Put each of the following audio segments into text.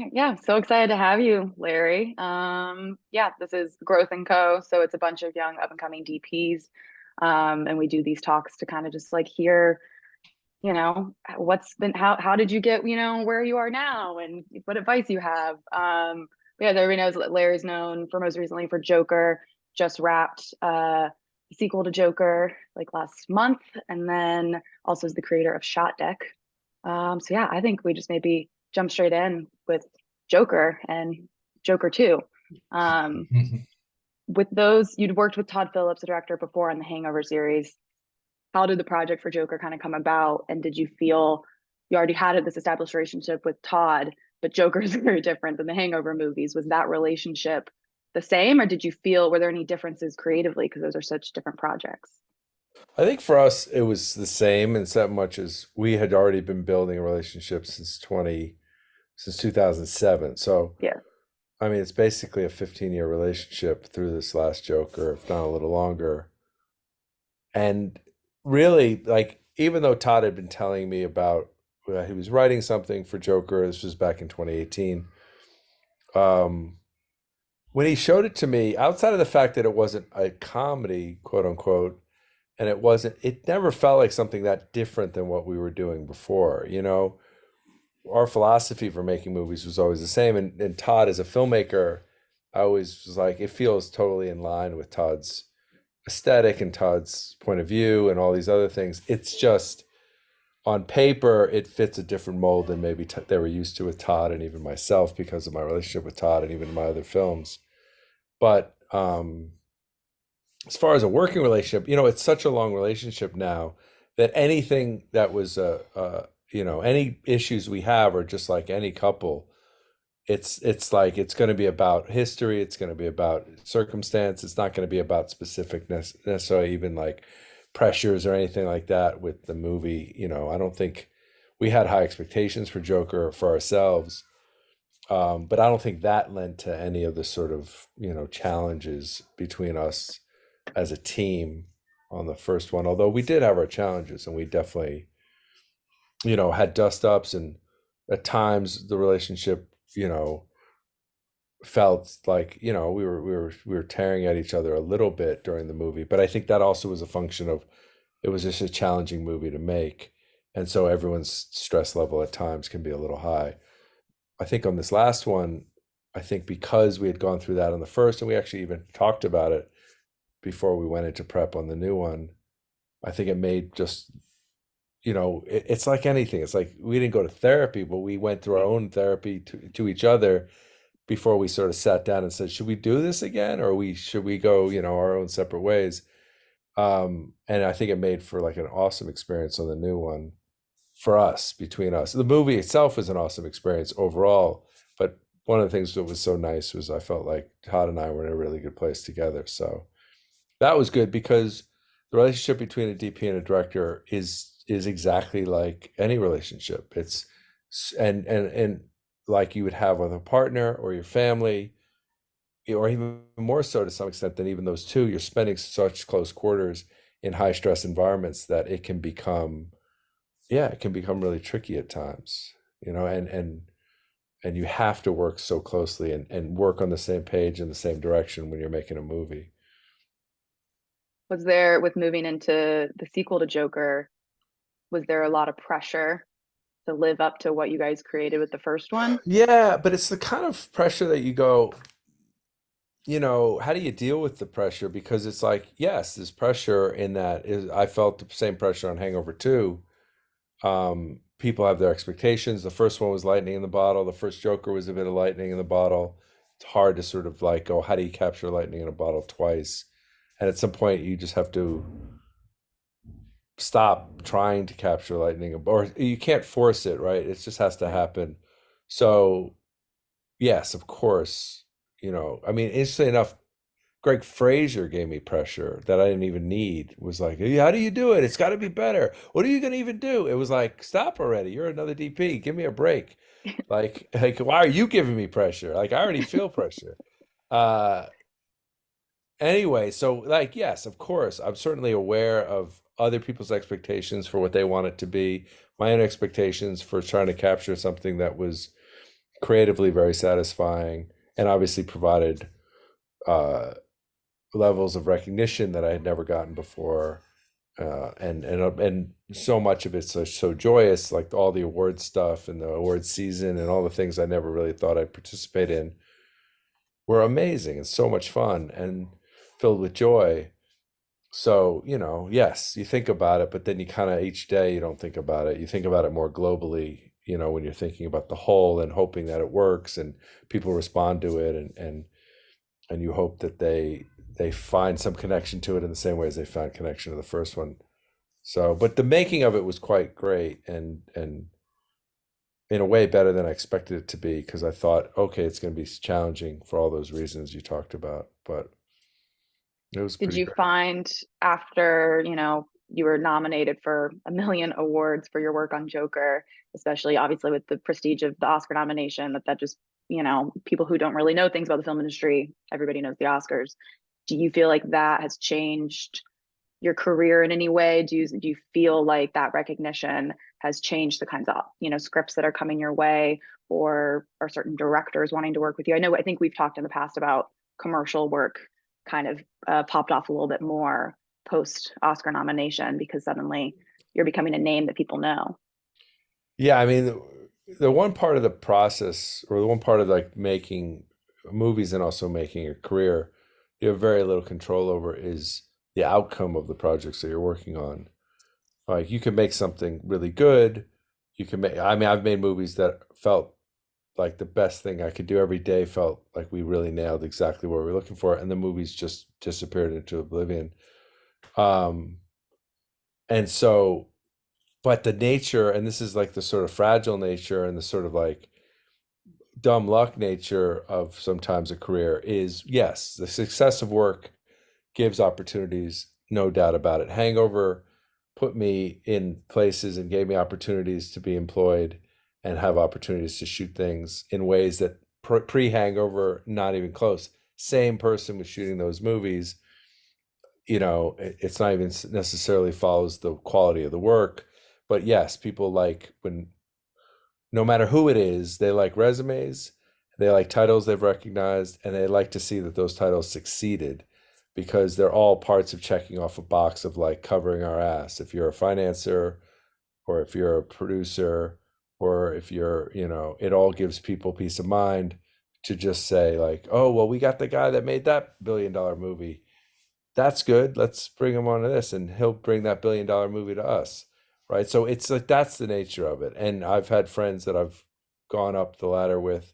right. Yeah, so excited to have you, Larry. Yeah, this is Growth and Co. So it's a bunch of young up and coming DPs. And we do these talks to kind of just like hear, what's been how did you get, where you are now and what advice you have. Yeah, everybody knows that Larry's known for most recently for Joker, just wrapped the sequel to Joker like last month, and then also is the creator of Shot Deck. So yeah, I think we just maybe jump straight in with Joker and Joker 2. Um, with those, you'd worked with Todd Phillips, the director, before on the Hangover series. How did the project for Joker kind of come about? And did you feel you already had this established relationship with Todd, but Joker is very different than the Hangover movies? Was that relationship the same, or did you feel were there any differences creatively because those are such different projects? I think for us it was the same in so much as we had already been building a relationship since 2007. So Yeah. I mean it's basically a 15-year relationship through this last Joker, if not a little longer. And really, like, even though Todd had been telling me about he was writing something for Joker, this was back in 2018. Um, when he showed it to me, outside of the fact that it wasn't a comedy, quote unquote, and it never felt like something that different than what we were doing before. Our philosophy for making movies was always the same. And Todd, as a filmmaker, I always was like, it feels totally in line with Todd's aesthetic and Todd's point of view and all these other things. It's just on paper, it fits a different mold than maybe they were used to with Todd and even myself because of my relationship with Todd and even my other films. But as far as a working relationship, it's such a long relationship now that anything that was any issues we have are just like any couple. It's like it's going to be about history. It's going to be about circumstance. It's not going to be about specificness necessarily, even like pressures or anything like that with the movie. I don't think we had high expectations for Joker for ourselves, but I don't think that led to any of the sort of challenges between us as a team on the first one. Although we did have our challenges, and we definitely had dust ups, and at times the relationship felt like we were tearing at each other a little bit during the movie. But I think that also was a function of it was just a challenging movie to make, and so everyone's stress level at times can be a little high. I think on this last one, I think because we had gone through that on the first, and we actually even talked about it before we went into prep on the new one, I think it made just it's like anything. It's like we didn't go to therapy, but we went through our own therapy to each other before we sort of sat down and said, should we do this again, or should we go our own separate ways? And I think it made for like an awesome experience on the new one for us, between us. The movie itself was an awesome experience overall, but one of the things that was so nice was I felt like Todd and I were in a really good place together. So that was good because the relationship between a DP and a director is exactly like any relationship. It's and like you would have with a partner or your family, or even more so to some extent than even those two. You're spending such close quarters in high stress environments that it can become really tricky at times. And you have to work so closely and work on the same page in the same direction when you're making a movie. Was there, with moving into the sequel to Joker, was there a lot of pressure to live up to what you guys created with the first one? Yeah, but it's the kind of pressure that you go, how do you deal with the pressure? Because it's like, yes, there's pressure in that. I felt the same pressure on Hangover 2. People have their expectations. The first one was lightning in the bottle. The first Joker was a bit of lightning in the bottle. It's hard to sort of like go, how do you capture lightning in a bottle twice? And at some point, you just have to stop trying to capture lightning, or you can't force it, right? It just has to happen. So, yes, of course, I mean, interestingly enough, Greg Fraser gave me pressure that I didn't even need. Was like, "Hey, how do you do it? It's got to be better. What are you gonna even do?" It was like, stop already. You're another DP. Give me a break. Like, why are you giving me pressure? Like, I already feel pressure. Uh, anyway, so like, yes, of course, I'm certainly aware of other people's expectations for what they want it to be. My own expectations for trying to capture something that was creatively very satisfying, and obviously provided uh, levels of recognition that I had never gotten before. And so much of it's so joyous, like all the award stuff and the award season and all the things I never really thought I'd participate in were amazing and so much fun and filled with joy. So, yes, you think about it, but then you kind of each day you don't think about it. You think about it more globally, when you're thinking about the whole and hoping that it works and people respond to it, and you hope that they find some connection to it in the same way as they found connection to the first one. So, but the making of it was quite great, and in a way better than I expected it to be, because I thought, okay, it's going to be challenging for all those reasons you talked about, but it was Did pretty you great. find after, you were nominated for a million awards for your work on Joker, especially obviously with the prestige of the Oscar nomination, that just, people who don't really know things about the film industry, everybody knows the Oscars. Do you feel like that has changed your career in any way? Do you feel like that recognition has changed the kinds of, scripts that are coming your way, or are certain directors wanting to work with you? I think we've talked in the past about commercial work kind of popped off a little bit more post Oscar nomination because suddenly you're becoming a name that people know. Yeah, I mean, the one part of the process, or the one part of like making movies and also making a career, you have very little control over is the outcome of the projects that you're working on. Like you can make something really good. You can make, I mean, I've made movies that felt like the best thing I could do every day, felt like we really nailed exactly what we were looking for, and the movies just disappeared into oblivion. Um, and so, but the nature, and this is like the sort of fragile nature and the sort of like dumb luck nature of sometimes a career is, yes, the success of work gives opportunities, no doubt about it. Hangover put me in places and gave me opportunities to be employed and have opportunities to shoot things in ways that pre-Hangover, not even close. Same person was shooting those movies. It's not even necessarily follows the quality of the work, but yes, people like when, no matter who it is, they like resumes, they like titles they've recognized, and they like to see that those titles succeeded because they're all parts of checking off a box of like covering our ass. If you're a financer, or if you're a producer, or if you're, it all gives people peace of mind to just say, like, oh, well, we got the guy that made that $1 billion movie. That's good. Let's bring him onto this, and he'll bring that $1 billion movie to us. Right. So it's like that's the nature of it. And I've had friends that I've gone up the ladder with,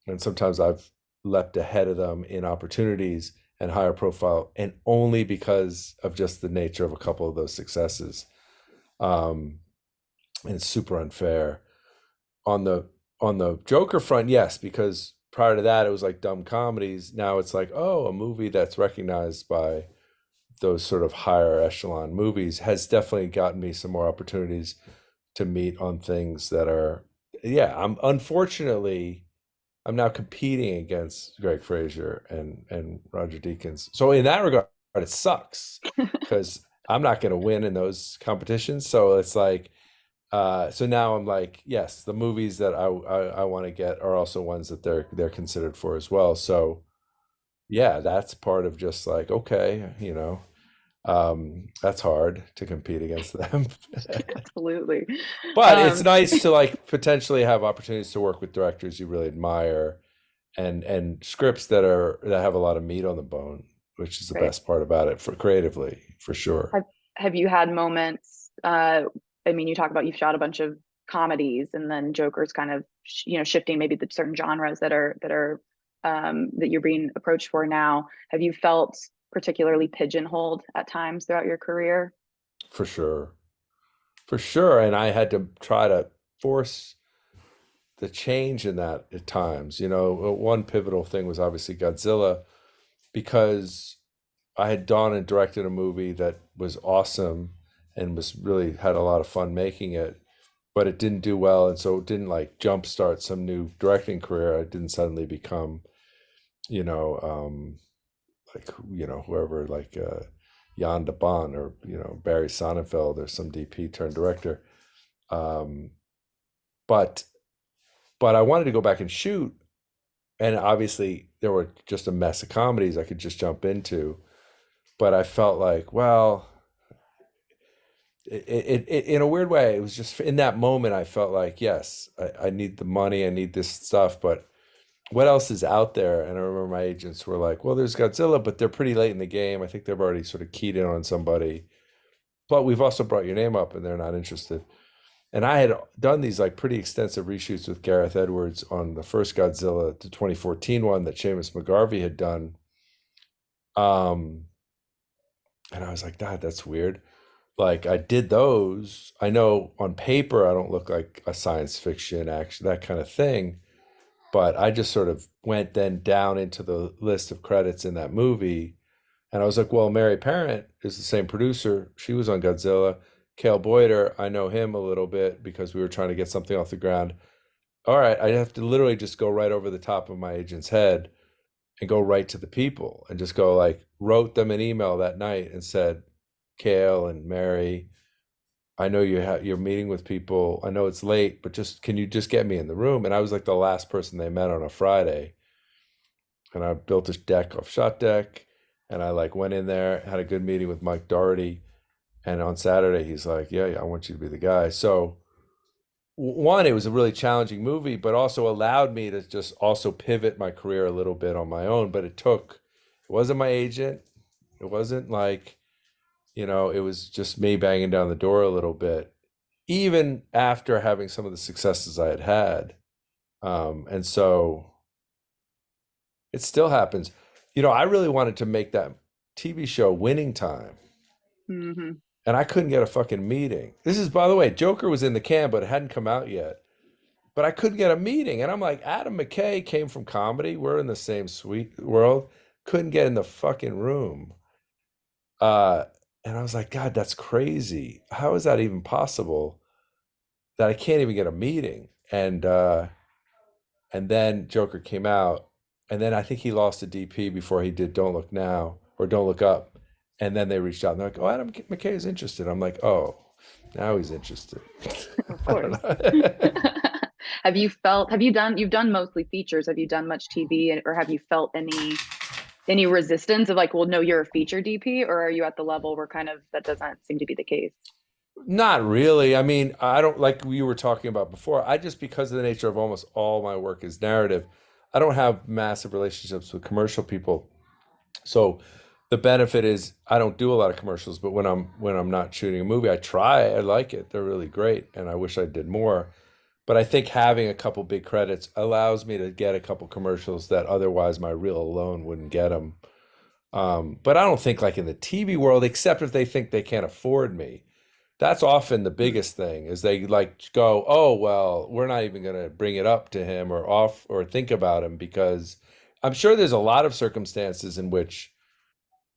and sometimes I've leapt ahead of them in opportunities and higher profile, and only because of just the nature of a couple of those successes. Um, and it's super unfair. On the Joker front, yes, because prior to that it was like dumb comedies. Now it's like, oh, a movie that's recognized by those sort of higher echelon movies has definitely gotten me some more opportunities to meet on things that are, yeah, I'm now competing against Greg Fraser and Roger Deakins. So in that regard, it sucks because I'm not going to win in those competitions. So it's like, so now I'm like, yes, the movies that I want to get are also ones that they're considered for as well. So yeah, that's part of just like, okay, that's hard to compete against them. Absolutely. But it's Um, nice to like potentially have opportunities to work with directors you really admire, and scripts that have a lot of meat on the bone, which is the right. best part about it for creatively, for sure. Have have you had moments? I mean, you talk about you've shot a bunch of comedies, and then Joker's kind of shifting maybe the certain genres that you're being approached for now. Have you felt particularly pigeonholed at times throughout your career? For sure. For sure. And I had to try to force the change in that at times. One pivotal thing was obviously Godzilla, because I had done and directed a movie that was awesome and was really had a lot of fun making it, but it didn't do well, and so it didn't like jumpstart some new directing career. I didn't suddenly become, you know, like whoever, like Jan de Bont, or Barry Sonnenfeld, or some DP turned director. But but I wanted to go back and shoot. And obviously, there were just a mess of comedies I could just jump into. But I felt like, well, in a weird way, it was just in that moment, I felt like, yes, I need the money, I need this stuff, but what else is out there? And I remember my agents were like, well, there's Godzilla, but they're pretty late in the game. I think they've already sort of keyed in on somebody. But we've also brought your name up and they're not interested. And I had done these like pretty extensive reshoots with Gareth Edwards on the first Godzilla, the 2014 one that Seamus McGarvey had done. Um, and I was like, God, that's weird. Like I did those. I know on paper I don't look like a science fiction action, that kind of thing. But I just sort of went then down into the list of credits in that movie. And I was like, well, Mary Parent is the same producer. She was on Godzilla. Cale Boyder, I know him a little bit because we were trying to get something off the ground. All right, I have to literally just go right over the top of my agent's head and go right to the people and just go like, wrote them an email that night and said, Cale and Mary, I know you're meeting with people. I know it's late, but just can you just get me in the room? And I was like the last person they met on a Friday. And I built a deck off Shot Deck, and I like went in there, had a good meeting with Mike Doherty, and on Saturday he's like, "Yeah, I want you to be the guy." So one, it was a really challenging movie, but also allowed me to just also pivot my career a little bit on my own. But it wasn't my agent, it wasn't like, it was just me banging down the door a little bit, even after having some of the successes I had had. And so it still happens. I really wanted to make that TV show Winning Time, Hmm. and I couldn't get a fucking meeting. This is, by the way, Joker was in the can, but it hadn't come out yet. But I couldn't get a meeting. And I'm like, Adam McKay came from comedy. We're in the same sweet world. Couldn't get in the fucking room. Uh, and I was like, God, that's crazy. How is that even possible that I can't even get a meeting? And then Joker came out, and then I think he lost a DP before he did Don't Look Now or Don't Look Up. And then they reached out and they're like, oh, Adam McKay is interested. I'm like, oh, now he's interested. Of I don't course. know. You've done mostly features. Have you done much TV, or have you felt any resistance of like, well, no, you're a feature DP, or are you at the level where kind of that doesn't seem to be the case? Not really. I mean, I don't like we were talking about before. I just, because of the nature of almost all my work is narrative, I don't have massive relationships with commercial people. So the benefit is I don't do a lot of commercials, but when I'm not shooting a movie, I try. I like it. They're really great, and I wish I did more. But I think having a couple big credits allows me to get a couple commercials that otherwise my reel alone wouldn't get them. But I don't think like in the TV world, except if they think they can't afford me. That's often the biggest thing is they like go, oh, well, we're not even going to bring it up to him or off or think about him because I'm sure there's a lot of circumstances in which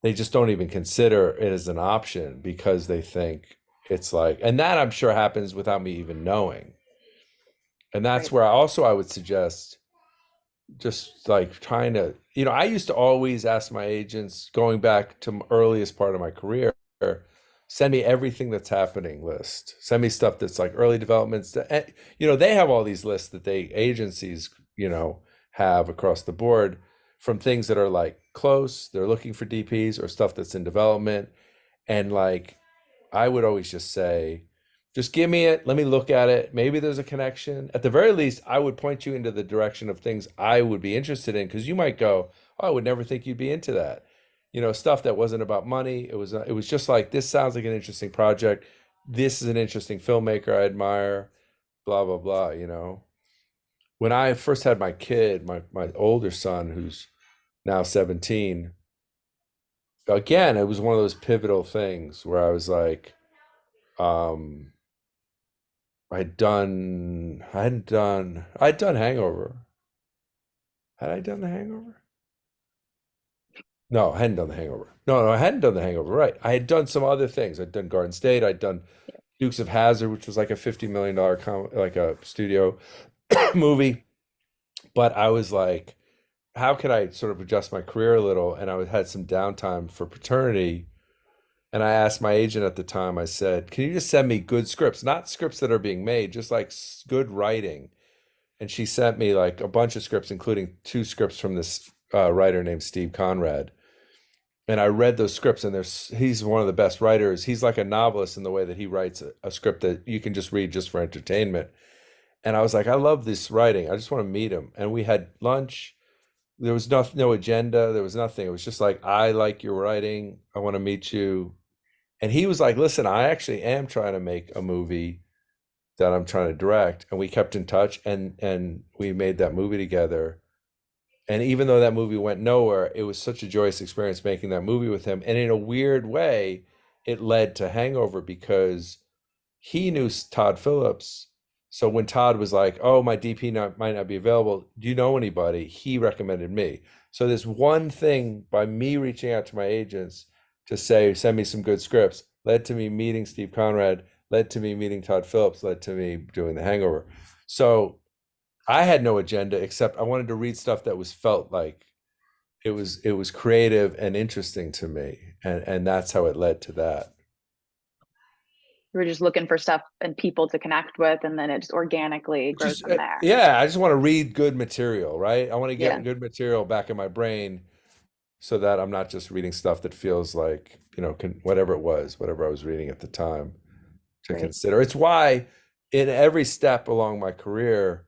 they just don't even consider it as an option because they think it's like, and that I'm sure happens without me even knowing. And that's Right. where I would suggest just like trying to, I used to always ask my agents going back to earliest part of my career, send me everything that's happening list. Send me stuff that's like early developments. They have all these lists that they agencies, have across the board from things that are like close, they're looking for DPs or stuff that's in development. And like I would always just say, just give me it. Let me look at it. Maybe there's a connection. At the very least, I would point you into the direction of things I would be interested in because you might go, oh, I would never think you'd be into that. Stuff that wasn't about money. It was just like this sounds like an interesting project. This is an interesting filmmaker I admire. Blah blah blah. When I first had my kid, my older son, who's now 17, again, it was one of those pivotal things where I was like, um, I'd done Hangover. Had I done The Hangover? No, I hadn't done The Hangover. No, I hadn't done The Hangover. Right. I had done some other things. I'd done Garden State. I'd done Dukes of Hazzard, which was like a $50 million like a studio movie. But I was like, how could I sort of adjust my career a little? And had some downtime for paternity. And I asked my agent at the time, I said, can you just send me good scripts, not scripts that are being made, just like good writing and she sent me like a bunch of scripts, including two scripts from this writer named Steve Conrad. And I read those scripts, and he's one of the best writers. He's like a novelist in the way that he writes a script that you can just read just for entertainment. And I was like, I love this writing. I just want to meet him. And we had lunch. There was no agenda. There was nothing. It was just like, I like your writing. I want to meet you. And he was like, listen, I actually am trying to make a movie that I'm trying to direct. And we kept in touch, and we made that movie together. And even though that movie went nowhere, it was such a joyous experience making that movie with him. And in a weird way, it led to Hangover because he knew Todd Phillips. So when Todd was like, "Oh, my DP might not be available. Do you know anybody?" He recommended me. So this one thing by me reaching out to my agents to say, "Send me some good scripts," led to me meeting Steve Conrad, led to me meeting Todd Phillips, led to me doing The Hangover. So I had no agenda except I wanted to read stuff that was felt like it was creative and interesting to me, and that's how it led to that. You were just looking for stuff and people to connect with, and then it just organically grows Just from there. yeah, I just want to read good material, right? I want to Yeah, get good material back in my brain so that I'm not just reading stuff that feels like, whatever it was, whatever I was reading at the time to great. consider. It's why in every step along my career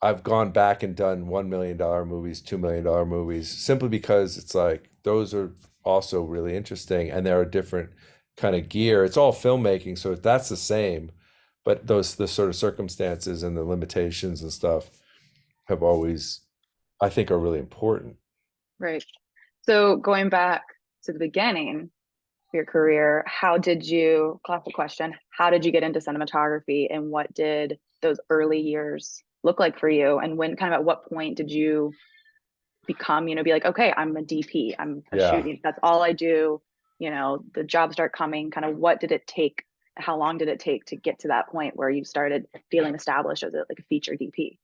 I've gone back and done $1 million movies, $2 million movies, simply because it's like those are also really interesting, and they're a different kind of gear. It's all filmmaking, so that's the same, but the sort of circumstances and the limitations and stuff have always, I think, are really important. Right. So going back to the beginning of your career, classic question, how did you get into cinematography, and what did those early years look like for you? And when kind of at what point did you become, be like, okay, I'm a DP, I'm a Yeah. shooting, that's all I do, the jobs start coming, kind of what did it take? How long did it take to get to that point where you started feeling established as like a feature DP?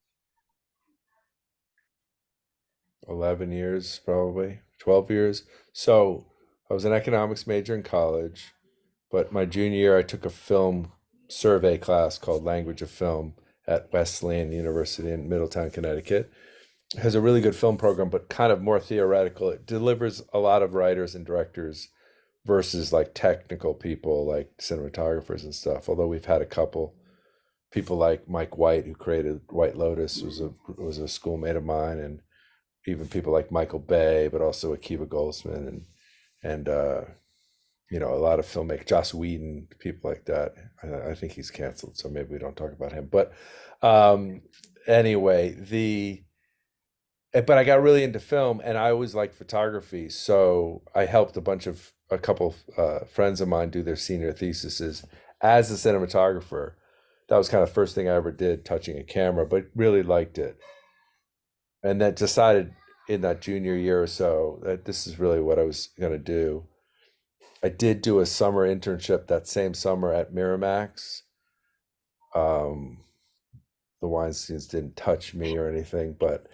11 years, probably 12 years. So I was an economics major in college, but my junior year I took a film survey class called Language of Film at Wesleyan University in Middletown, Connecticut. It has a really good film program, but kind of more theoretical. It delivers a lot of writers and directors versus like technical people like cinematographers and stuff. Although we've had a couple people like Mike White, who created White Lotus, was a schoolmate of mine, and even people like Michael Bay, but also Akiva Goldsman and a lot of filmmakers, Joss Whedon, people like that. I think he's canceled, so maybe we don't talk about him. But anyway, but I got really into film, and I always liked photography, so I helped a couple friends of mine do their senior theses as a cinematographer. That was kind of the first thing I ever did, touching a camera, but really liked it. And then decided in that junior year or so that this is really what I was going to do. I did do a summer internship that same summer at Miramax. Um, the Weinsteins didn't touch me or anything, but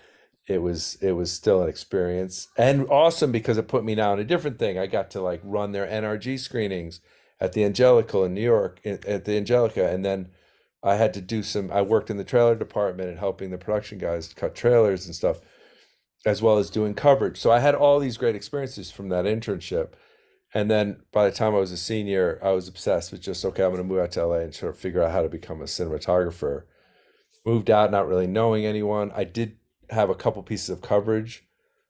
it was still an experience and awesome because it put me now in a different thing. I got to like run their NRG screenings at the Angelica in New York, at the Angelica, and then I had to do I worked in the trailer department and helping the production guys cut trailers and stuff, as well as doing coverage. So I had all these great experiences from that internship. And then by the time I was a senior, I was obsessed with just, okay, I'm going to move out to LA and sort of figure out how to become a cinematographer. Moved out not really knowing anyone. I did have a couple pieces of coverage.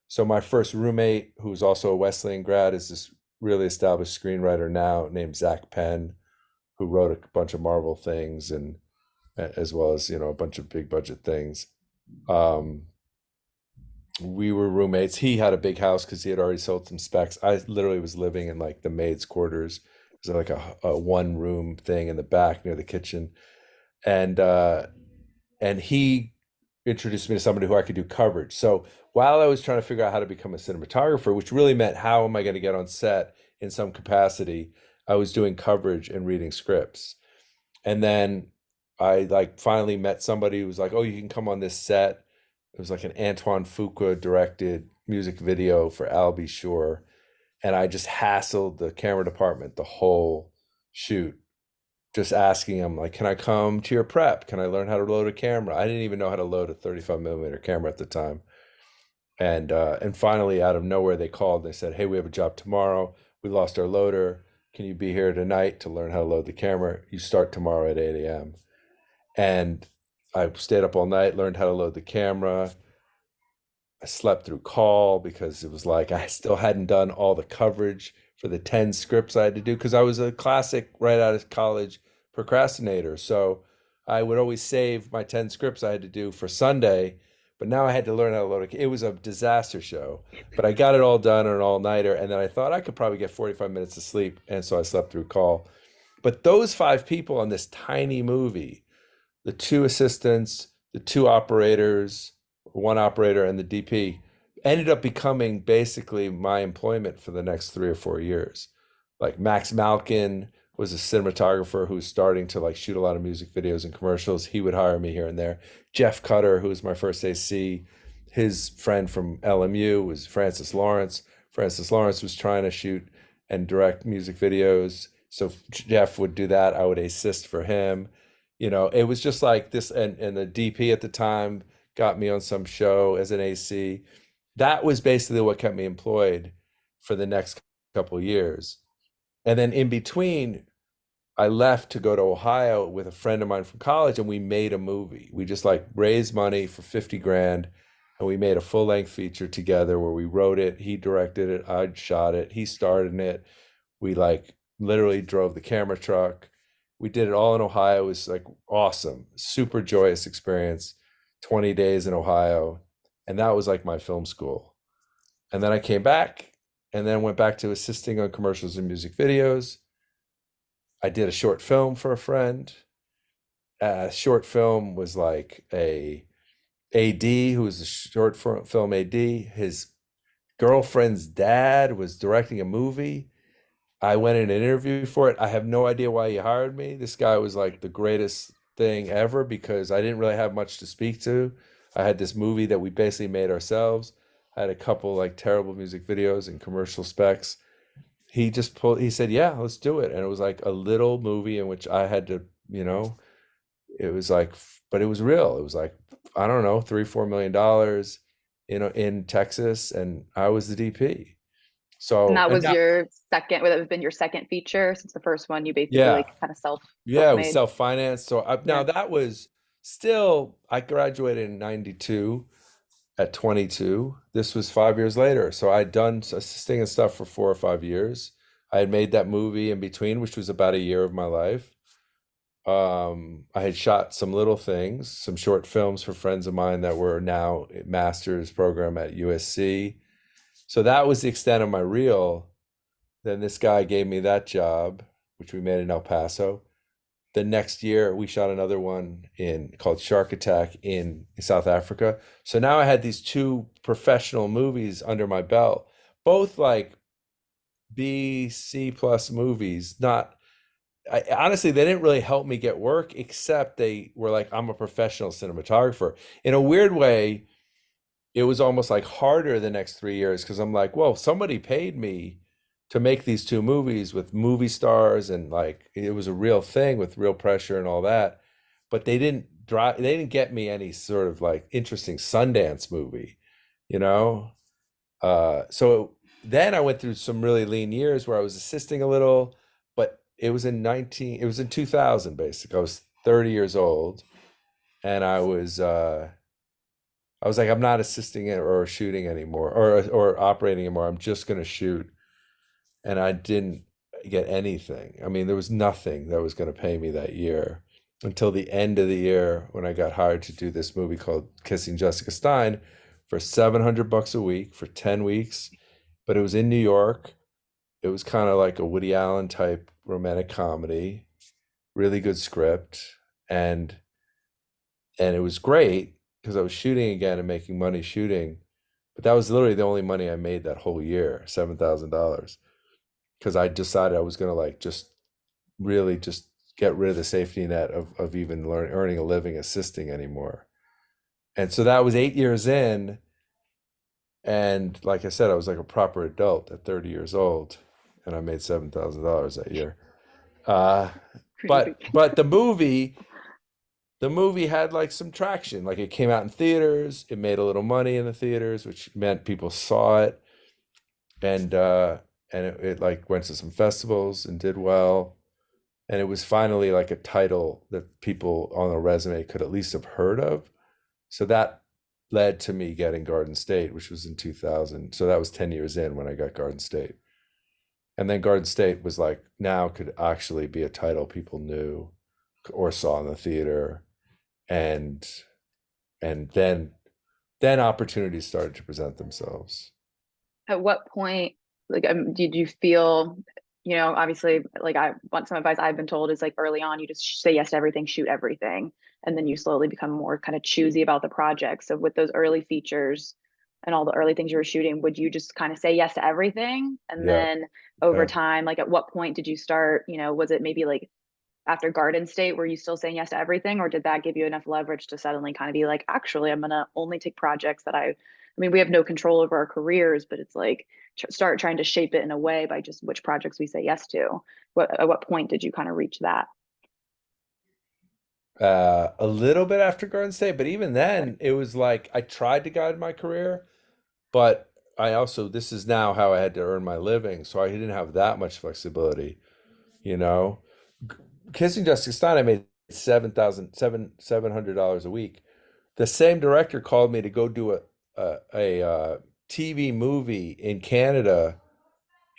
So my first roommate, who's also a Wesleyan grad, is this really established screenwriter now named Zach Penn, who wrote a bunch of Marvel things and as well as a bunch of big budget things. Um, we were roommates. He had a big house because he had already sold some specs. I literally was living in like the maid's quarters. It was like a one room thing in the back near the kitchen. And he introduced me to somebody who I could do coverage. So while I was trying to figure out how to become a cinematographer, which really meant how am I going to get on set in some capacity, I was doing coverage and reading scripts. And then I like finally met somebody who was like, "Oh, you can come on this set." It was like an Antoine Fuqua directed music video for Al B. Sure. And I just hassled the camera department the whole shoot. just asking him like, can I come to your prep? Can I learn how to load a camera? I didn't even know how to load a 35 millimeter camera at the time. And finally, out of nowhere, they called. They said, "Hey, we have a job tomorrow. We lost our loader. Can you be here tonight to learn how to load the camera? You start tomorrow at 8 a.m." And I stayed up all night, learned how to load the camera. I slept through call because it was like I still hadn't done all the coverage for the 10 scripts I had to do because I was a classic right out of college procrastinator. So I would always save my 10 scripts I had to do for Sunday, but now I had to learn how to load it. It was a disaster show, but I got it all done on an all-nighter, and then I thought I could probably get 45 minutes of sleep, and so I slept through call. But those five people on this tiny movie, the two assistants, the two operators, one operator, and the DP ended up becoming basically my employment for the next 3 or 4 years. Like Max Malkin was a cinematographer who was starting to like shoot a lot of music videos and commercials. He would hire me here and there. Jeff Cutter, who was my first AC, his friend from LMU was Francis Lawrence. Francis Lawrence was trying to shoot and direct music videos. So Jeff would do that. I would assist for him. It was just like this, and the DP at the time got me on some show as an AC. That was basically what kept me employed for the next couple of years. And then in between, I left to go to Ohio with a friend of mine from college, and we made a movie. We just like raised money for 50 grand, and we made a full length feature together where we wrote it, he directed it, I shot it, he starred in it. We like literally drove the camera truck. We did it all in Ohio. It was like awesome, super joyous experience. 20 days in Ohio. And that was like my film school. And then I came back and then went back to assisting on commercials and music videos. I did a short film for a friend. Short film was like a AD who was a short film AD. His girlfriend's dad was directing a movie. I went in an interview for it. I have no idea why he hired me. This guy was like the greatest thing ever because I didn't really have much to speak to. I had this movie that we basically made ourselves. I had a couple like terrible music videos and commercial specs. He said, "Yeah, let's do it." And it was like a little movie in which I had to, it was like, but it was real. It was like, I don't know, 3, $4 million, in Texas. And I was the DP. And So, that and was that, your second, would that have been your second feature since the first one you basically yeah. like kind of Yeah, it was self-made? self-financed. So now Yeah. that was still, I graduated in 92 at 22. This was 5 years later. So I'd done assisting and stuff for 4 or 5 years. I had made that movie in between, which was about a year of my life. I had shot some little things, some short films for friends of mine that were now master's program at USC. So that was the extent of my reel. Then this guy gave me that job, which we made in El Paso. The next year we shot another one in called Shark Attack in South Africa. So now I had these two professional movies under my belt, both like B, C plus movies. Not honestly, they didn't really help me get work, except they were like, I'm a professional cinematographer. In a weird way, it was almost like harder the next 3 years because I'm like, well, somebody paid me to make these two movies with movie stars, and like it was a real thing with real pressure and all that. But they didn't get me any sort of like interesting Sundance movie, you know? So then I went through some really lean years where I was assisting a little, but it was in 2000 basically. I was 30 years old, and I was like, I'm not assisting it or shooting anymore or operating anymore. I'm just gonna shoot. And I didn't get anything. I mean, there was nothing that was gonna pay me that year until the end of the year when I got hired to do this movie called Kissing Jessica Stein for $700 a week for 10 weeks. But it was in New York. It was kind of like a Woody Allen type romantic comedy, really good script, and it was great because I was shooting again and making money shooting. But that was literally the only money I made that whole year, $7,000, because I decided I was gonna like just really just get rid of the safety net of even earning a living assisting anymore. And so that was 8 years in, and like I said, I was like a proper adult at 30 years old, and I made $7,000 that year. Uh, Crazy. But the movie had like some traction. Like it came out in theaters, it made a little money in the theaters, which meant people saw it, and it like went to some festivals and did well. And it was finally like a title that people on a resume could at least have heard of. So that led to me getting Garden State, which was in 2000. So that was 10 years in when I got Garden State. And then Garden State was like now could actually be a title people knew or saw in the theater. And and then opportunities started to present themselves. At what point, like, did you feel, obviously, like, I want some advice I've been told is like early on, you just say yes to everything, shoot everything, and then you slowly become more kind of choosy about the project. So with those early features and all the early things you were shooting, would you just kind of say yes to everything? And Yeah, then over yeah. time, like at what point did you start, was it maybe like after Garden State, were you still saying yes to everything, or did that give you enough leverage to suddenly kind of be like, actually, I'm gonna only take projects that I mean, we have no control over our careers, but it's like start trying to shape it in a way by just which projects we say yes to. At what point did you kind of reach that? A little bit after Garden State, but even Okay. then, it was like I tried to guide my career, but I also this is now how I had to earn my living, so I didn't have that much flexibility, you know. Kissing Jessica Stein, I made $700 a week. The same director called me to go do a TV movie in Canada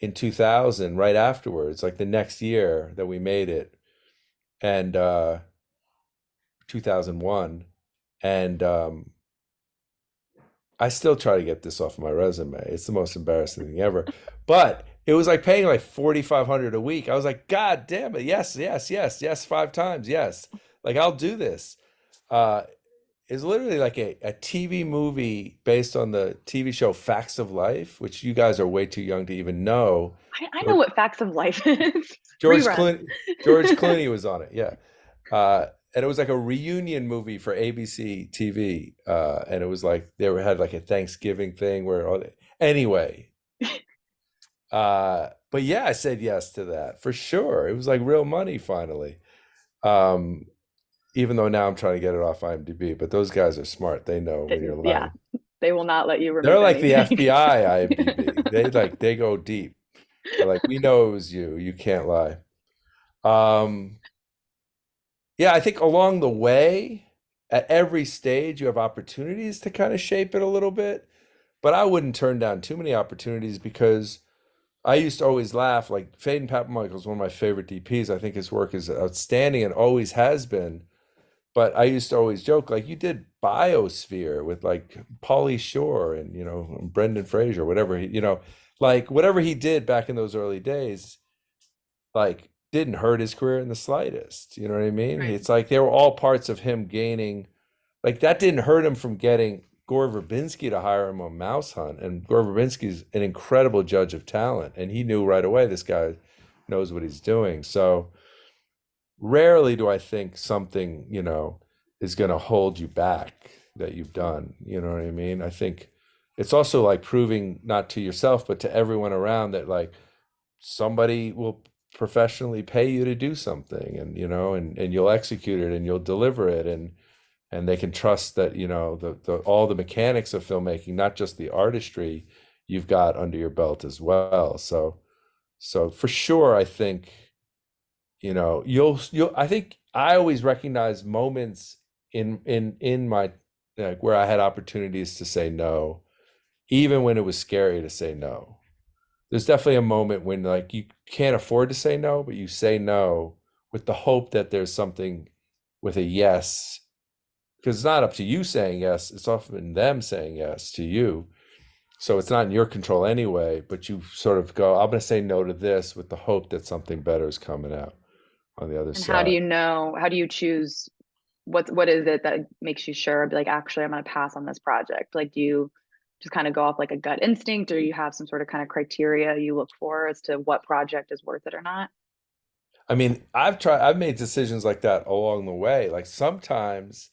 in 2000, right afterwards, like the next year that we made it, and 2001, and I still try to get this off my resume. It's the most embarrassing thing ever. But it was like paying like 4,500 a week. I was like, God damn it. Yes, yes, yes, yes, 5 times. Yes. Like I'll do this. Uh it's literally like a TV movie based on the TV show Facts of Life, which you guys are way too young to even know. I know what Facts of Life is. George Reruns. Clooney, George Clooney was on it. Yeah. And it was like a reunion movie for ABC TV. And it was like they had like a Thanksgiving thing where anyway. But yeah, I said yes to that for sure. It was like real money finally. Um, Even though now I'm trying to get it off IMDb, but those guys are smart. They know when you're Yeah, lying. they will not let you They're remove like the anything. FBI IMDb. They go deep. They're like, we know it was you. You can't lie. Um, Yeah, I think along the way, at every stage, you have opportunities to kind of shape it a little bit. But I wouldn't turn down too many opportunities because I used to always laugh. Like Faden Papamichael is one of my favorite DPs. I think his work is outstanding and always has been. But I used to always joke, like you did Biosphere with like Pauly Shore and Brendan Fraser, whatever like whatever he did back in those early days like didn't hurt his career in the slightest. You know what I mean? Right. It's like they were all parts of him gaining. Like that didn't hurt him from getting Gore Verbinski to hire him on Mouse Hunt, and Gore Verbinski's an incredible judge of talent, and he knew right away this guy knows what he's doing. So rarely do I think something is going to hold you back that you've done. You know what I mean? I think it's also like proving not to yourself but to everyone around that like somebody will professionally pay you to do something and you'll execute it and you'll deliver it and they can trust that the all the mechanics of filmmaking, not just the artistry, you've got under your belt as well. So for sure I think you'll I think I always recognize moments in my like where I had opportunities to say no even when it was scary to say no. There's definitely a moment when like you can't afford to say no, but you say no with the hope that there's something with a yes, because it's not up to you saying yes, it's often them saying yes to you. So it's not in your control anyway, but you sort of go, I'm going to say no to this with the hope that something better is coming out on the other And how do side. you know? How do you choose what is it that makes you sure? Be like, actually, I'm going to pass on this project. Like, do you just kind of go off like a gut instinct, or you have some sort of kind of criteria you look for as to what project is worth it or not? I mean, I've made decisions like that along the way. Like sometimes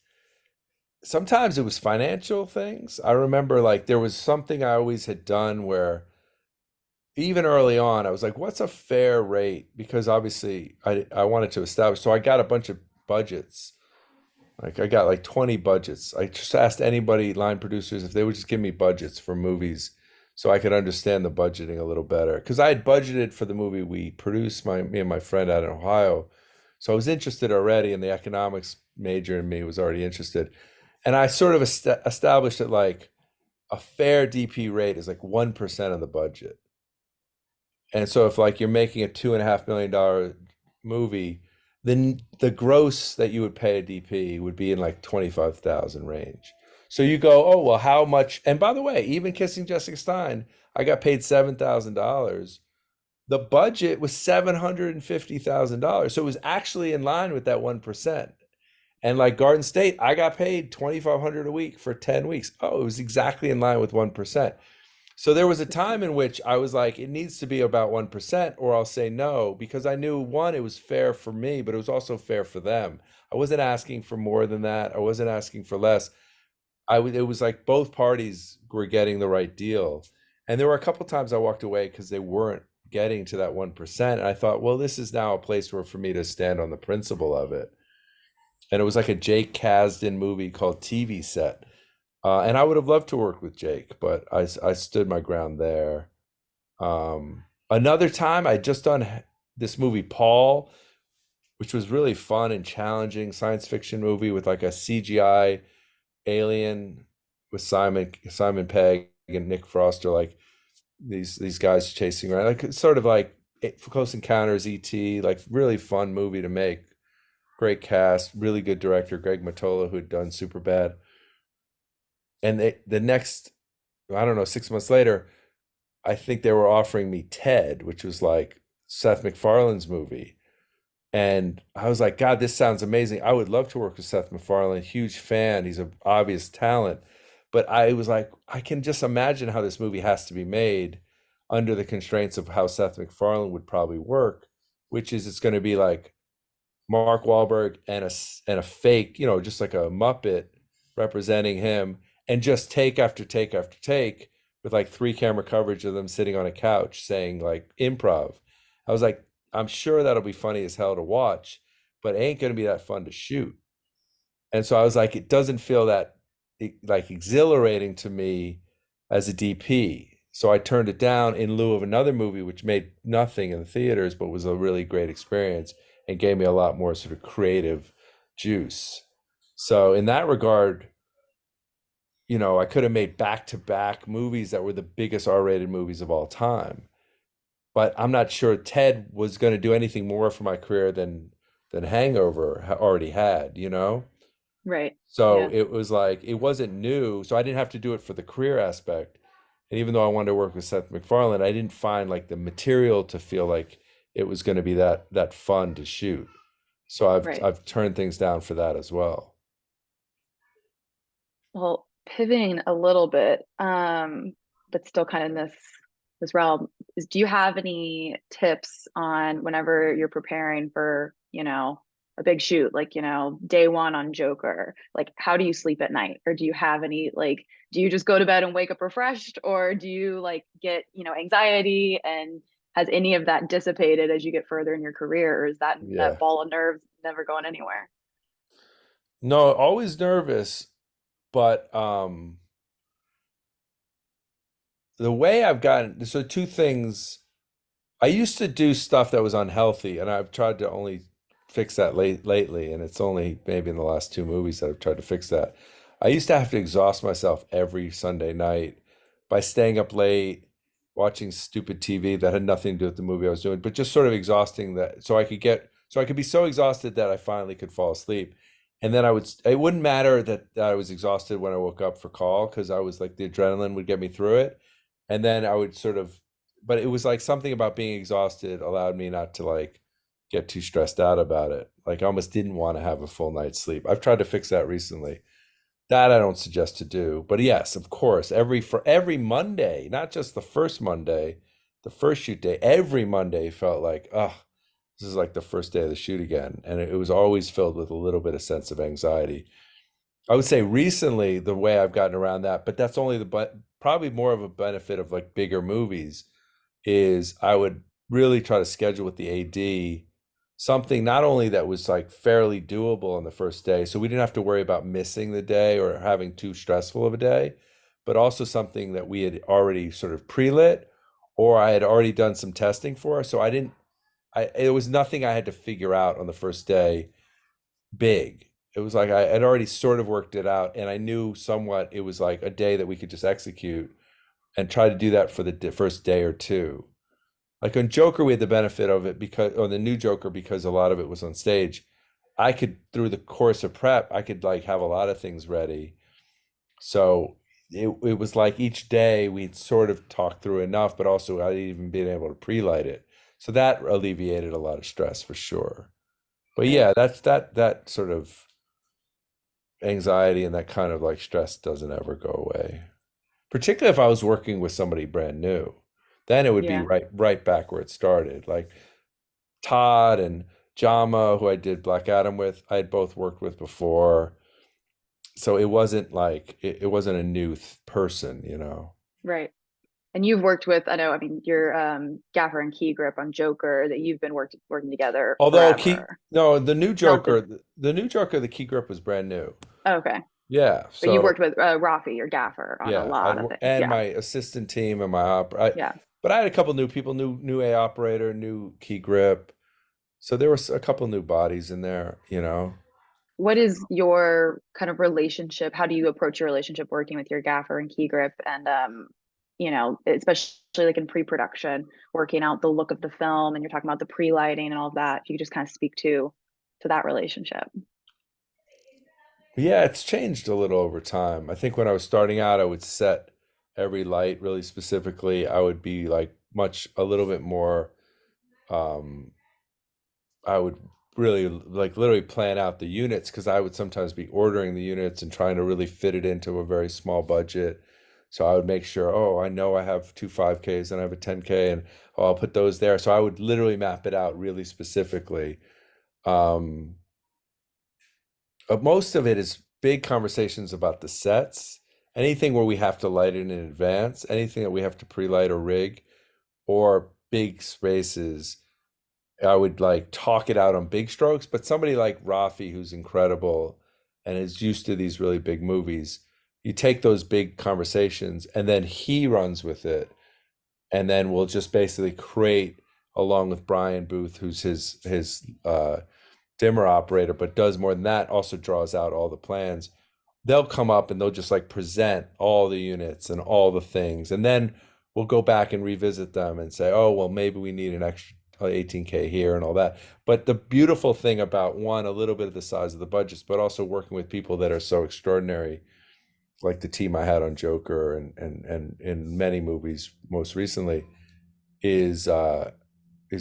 it was financial things. I remember like there was something I always had done where even early on, I was like, what's a fair rate? Because obviously I wanted to establish. So I got a bunch of budgets. Like I got like 20 budgets. I just asked anybody, line producers, if they would just give me budgets for movies so I could understand the budgeting a little better. Because I had budgeted for the movie we produced, me and my friend out in Ohio. So I was interested already, and the economics major in me was already interested. And I sort of established that like a fair DP rate is like 1% of the budget. And so if like you're making a $2.5 million movie, then the gross that you would pay a DP would be in like 25,000 range. So you go, oh well, how much? And by the way, even Kissing Jessica Stein, I got paid $7,000. The budget was $750,000. So it was actually in line with that 1%. And like Garden State, I got paid 2,500 a week for 10 weeks. Oh, it was exactly in line with 1%. So there was a time in which I was like, it needs to be about 1%, or I'll say no, because I knew one, it was fair for me, but it was also fair for them. I wasn't asking for more than that. I wasn't asking for less. It was like both parties were getting the right deal. And there were a couple times I walked away because they weren't getting to that 1%. And I thought, well, this is now a place where for me to stand on the principle of it. And it was like a Jake Kasdan movie called TV Set. And I would have loved to work with Jake, but I stood my ground there. Another time, I just done this movie Paul, which was really fun and challenging science fiction movie with like a CGI alien with Simon Pegg and Nick Frost are like these guys chasing around, like it's sort of like Close Encounters, ET, like really fun movie to make. Great cast, really good director Greg Mottola, who had done Superbad. And the next, I don't know, 6 months later, I think they were offering me Ted, which was like Seth MacFarlane's movie. And I was like, God, this sounds amazing. I would love to work with Seth MacFarlane, huge fan. He's an obvious talent. But I was like, I can just imagine how this movie has to be made under the constraints of how Seth MacFarlane would probably work, which is it's going to be like Mark Wahlberg and a fake, just like a Muppet representing him, and just take after take after take with like three camera coverage of them sitting on a couch saying like improv. I was like, I'm sure that'll be funny as hell to watch, but it ain't gonna be that fun to shoot. And so I was like, it doesn't feel that like exhilarating to me as a DP. So I turned it down in lieu of another movie which made nothing in the theaters, but was a really great experience and gave me a lot more sort of creative juice. So in that regard, I could have made back-to-back movies that were the biggest R-rated movies of all time. But I'm not sure Ted was going to do anything more for my career than Hangover already had. Right. So Yeah. it was like it wasn't new, so I didn't have to do it for the career aspect. And even though I wanted to work with Seth MacFarlane, I didn't find like the material to feel like it was going to be that fun to shoot. So I've Right. I've turned things down for that as well. Well, pivoting a little bit, but still kind of in this realm, is do you have any tips on whenever you're preparing for, a big shoot, like, day one on Joker, like how do you sleep at night? Or do you have any like, do you just go to bed and wake up refreshed? Or do you like get, anxiety, and has any of that dissipated as you get further in your career? Or is that Yeah. ball of nerves never going anywhere? No, always nervous, but the way I've gotten so two things. I used to do stuff that was unhealthy, and I've tried to only fix that lately, and it's only maybe in the last two movies that I've tried to fix that. I used to have to exhaust myself every Sunday night by staying up late, watching stupid TV that had nothing to do with the movie I was doing, but just sort of exhausting that so I could be so exhausted that I finally could fall asleep. And then it wouldn't matter that I was exhausted when I woke up for call because I was like the adrenaline would get me through it. And then I would sort of but it was like something about being exhausted allowed me not to like get too stressed out about it. Like I almost didn't want to have a full night's sleep. I've tried to fix that recently. That I don't suggest to do. But yes, of course, for every Monday, not just the first Monday, the first shoot day, every Monday felt like, oh, this is like the first day of the shoot again. And it was always filled with a little bit of sense of anxiety. I would say recently the way I've gotten around that, but that's only but probably more of a benefit of like bigger movies is I would really try to schedule with the AD something not only that was like fairly doable on the first day, so we didn't have to worry about missing the day or having too stressful of a day, but also something that we had already sort of pre-lit or I had already done some testing for. So I didn't, it was nothing I had to figure out on the first day big. It was like I had already sort of worked it out and I knew somewhat it was like a day that we could just execute and try to do that for the first day or two. Like on Joker, we had the benefit of it because on the new Joker, because a lot of it was on stage. I could, through the course of prep, I could like have a lot of things ready. So it was like each day we'd sort of talk through enough, but also I'd even been able to pre-light it. So that alleviated a lot of stress for sure. But Right. yeah, that sort of anxiety and that kind of like stress doesn't ever go away. Particularly if I was working with somebody brand new. Then it would be Yeah. right back where it started. Like Todd and Jama, who I did Black Adam with, I had both worked with before. So it wasn't like it wasn't a new person, you know. Right. And you've worked with, I know, I mean, your Gaffer and Key Grip on Joker that you've been working together Although Key, forever. no, Not the The new Joker, the Key Grip was brand new. okay. Yeah, But you've so worked with Rafi or Gaffer on a yeah, lot of things. and Yeah. my assistant team and my opera. Yeah. But I had a couple new people, new A operator, new Key Grip. So there was a couple new bodies in there, you know. What is your kind of relationship? How do you approach your relationship working with your Gaffer and Key Grip and especially like in pre-production, working out the look of the film and you're talking about the pre-lighting and all of that. If you could just kind of speak to that relationship. Yeah, it's changed a little over time. I think when I was starting out, I would set every light really specifically. I would be like much a little bit more um I would really like literally plan out the units because I would sometimes be ordering the units and trying to really fit it into a very small budget. So I would make sure, oh, I know I have two 5Ks and I have a 10K and oh, I'll put those there. So I would literally map it out really specifically. Um, but most of it is big conversations about the sets. Anything where we have to light it in advance, anything that we have to pre-light or rig, or big spaces, I would like talk it out on big strokes. But somebody like Rafi, who's incredible and is used to these really big movies, you take those big conversations and then he runs with it, and then we'll just basically create along with Brian Booth, who's his dimmer operator, but does more than that, also draws out all the plans. They'll come up and they'll just like present all the units and all the things. And then we'll go back and revisit them and say, oh, well, maybe we need an extra 18K here and all that. But the beautiful thing about one, a little bit of the size of the budgets, but also working with people that are so extraordinary, like the team I had on Joker and in many movies most recently, is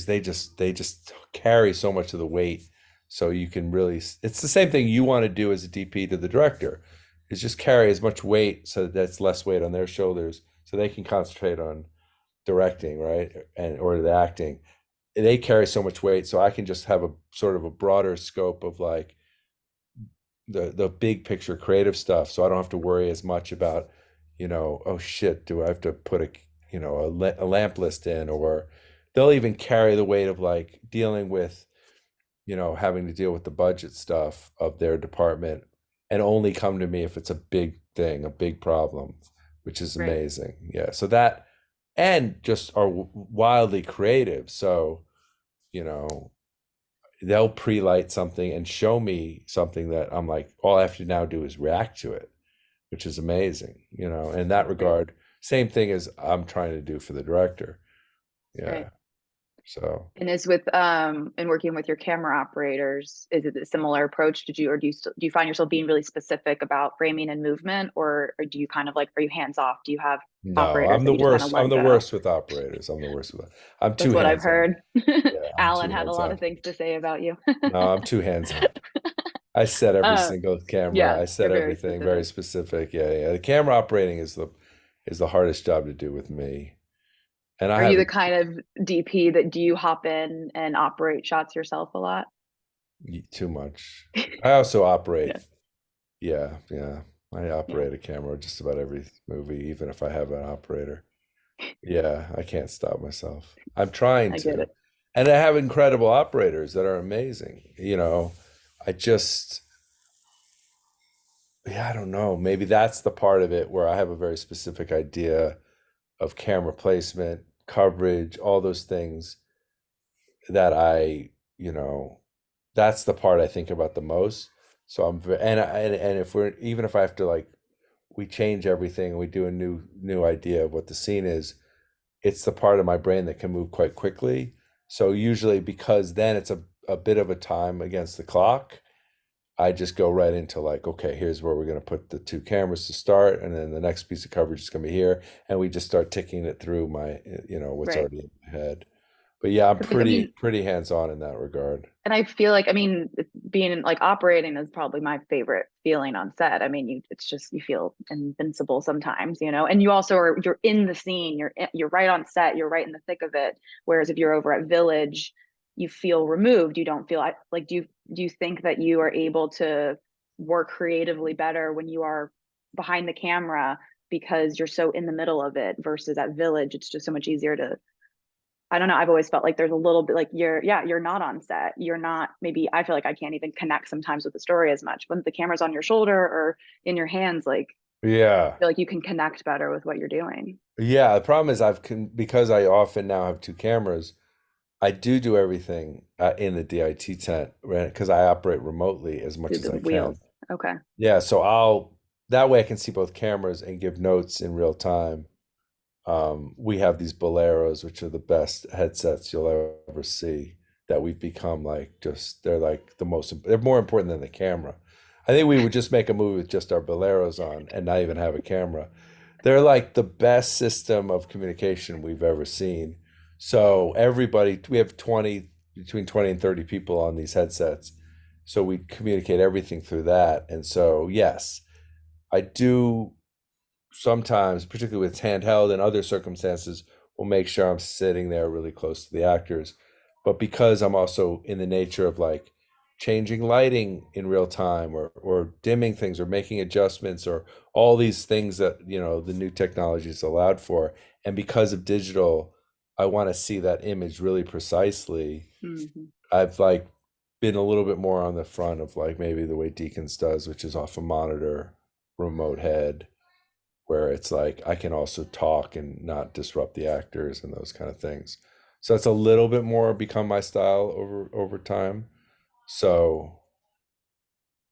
they just carry so much of the weight. So you can really, it's the same thing you want to do as a DP to the director, is just carry as much weight so that that's less weight on their shoulders so they can concentrate on directing, right? And or the acting. They carry so much weight, so I can just have a sort of a broader scope of like the big picture creative stuff. So I don't have to worry as much about, oh shit, do I have to put a lamp list in, or they'll even carry the weight of like dealing with having to deal with the budget stuff of their department and only come to me if it's a big thing, a big problem, which is Right. amazing. Yeah. So that, and just are wildly creative. So, you know, they'll pre-light something and show me something that I'm like, all I have to now do is react to it, which is amazing, in that Right. regard. Same thing as I'm trying to do for the director. Right. Yeah. So And is with in working with your camera operators, is it a similar approach? Do you find yourself being really specific about framing and movement, or do you kind of like are you hands off? Do you have no, operators that you just kind of I'm let the go? worst with operators. I'm the worst with, I'm too That's what I've hands on. heard. Yeah, I'm Alan too had a hands lot on. of things to say about you. No, I'm too hands on. I set every uh, single camera. yeah, I you're set very everything very specific. specific. Yeah, yeah. The camera operating is the hardest job to do with me. And I Are you have the a kind of DP that do you hop in and operate shots yourself a lot? too much. I also operate. Yeah, Yeah, yeah. I yeah, operate a camera just about every movie, even if I have an operator. Yeah, I can't stop myself. I'm trying I get to. it. And I have incredible operators that are amazing. I just, yeah, I don't know. Maybe that's the part of it where I have a very specific idea of camera placement, coverage, all those things that you know, that's the part I think about the most. So and if we're even if I have to like we change everything and we do a new idea of what the scene is, it's the part of my brain that can move quite quickly. So usually because then it's a bit of a time against the clock, I just go right into like, okay, here's where we're going to put the two cameras to start, and then the next piece of coverage is going to be here, and we just start ticking it through what's Right. already in my head. But yeah, I'm 'Cause, like, I pretty mean, pretty hands on in that regard. and I feel like, I mean, being like operating is probably my favorite feeling on set. I mean, it's just, you feel invincible sometimes, and you also you're in the scene, you're right on set, you're right in the thick of it. Whereas if you're over at Village, you feel removed. You don't feel like, do you think that you are able to work creatively better when you are behind the camera because you're so in the middle of it versus at Village, it's just so much easier to, I don't know. I've always felt like there's a little bit like you're not on set. You're not, maybe I feel like I can't even connect sometimes with the story as much. When the camera's on your shoulder or in your hands, like I Yeah. feel like you can connect better with what you're doing. Yeah, the problem is because I often now have two cameras, I do everything in the DIT tent, right? Because I operate remotely as much Do as the I wheels. can. Okay. Yeah, so I'll that way I can see both cameras and give notes in real time. We have these Boleros, which are the best headsets you'll ever see, that we've become like just they're like they're more important than the camera. I think we would just make a movie with just our Boleros on and not even have a camera. They're like the best system of communication we've ever seen. So we have 20 between 20 and 30 people on these headsets. So we communicate everything through that. And so yes, I do sometimes, particularly with handheld and other circumstances, will make sure I'm sitting there really close to the actors. But because I'm also in the nature of like changing lighting in real time or dimming things or making adjustments or all these things that, the new technology is allowed for. And because of digital, I want to see that image really precisely. Hmm. I've like been a little bit more on the front of like maybe the way Deacons does, which is off a monitor, remote head, where it's like I can also talk and not disrupt the actors and those kind of things. So it's a little bit more become my style over time. So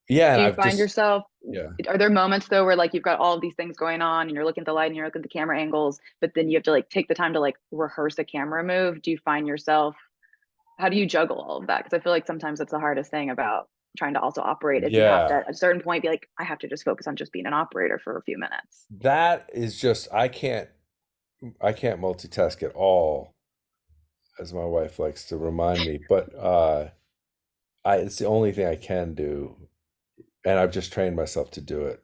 yeah, Do and you I've find just yourself, yeah. are there moments though where like you've got all of these things going on and you're looking at the light and you're looking at the camera angles, but then you have to like take the time to like rehearse a camera move? Do you find yourself, how do you juggle all of that? Because I feel like sometimes that's the hardest thing about trying to also operate is you have to Yeah. at a certain point be like, I have to just focus on just being an operator for a few minutes. That is just I can't multitask at all, as my wife likes to remind me. But I it's the only thing I can do. And I've just trained myself to do it.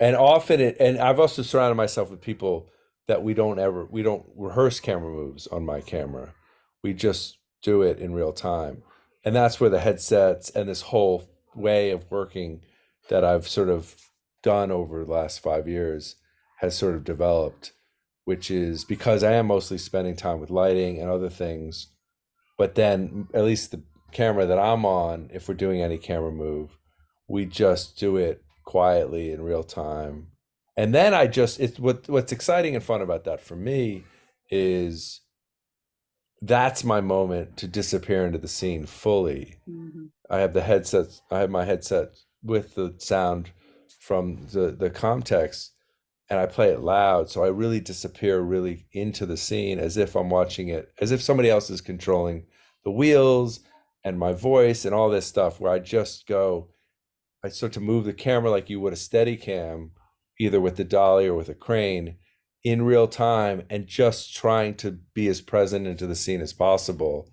And I've also surrounded myself with people that we don't rehearse camera moves on my camera. We just do it in real time. And that's where the headsets and this whole way of working that I've sort of done over the last 5 years has sort of developed, which is because I am mostly spending time with lighting and other things. But then at least the camera that I'm on, if we're doing any camera move, we just do it quietly in real time. And then it's what's exciting and fun about that for me is that's my moment to disappear into the scene fully. Mm-hmm. I have my headset with the sound from the context, and I play it loud. So I really disappear really into the scene as if I'm watching it, as if somebody else is controlling the wheels and my voice and all this stuff, where I start to move the camera like you would a steady cam, either with the dolly or with a crane in real time, and just trying to be as present into the scene as possible.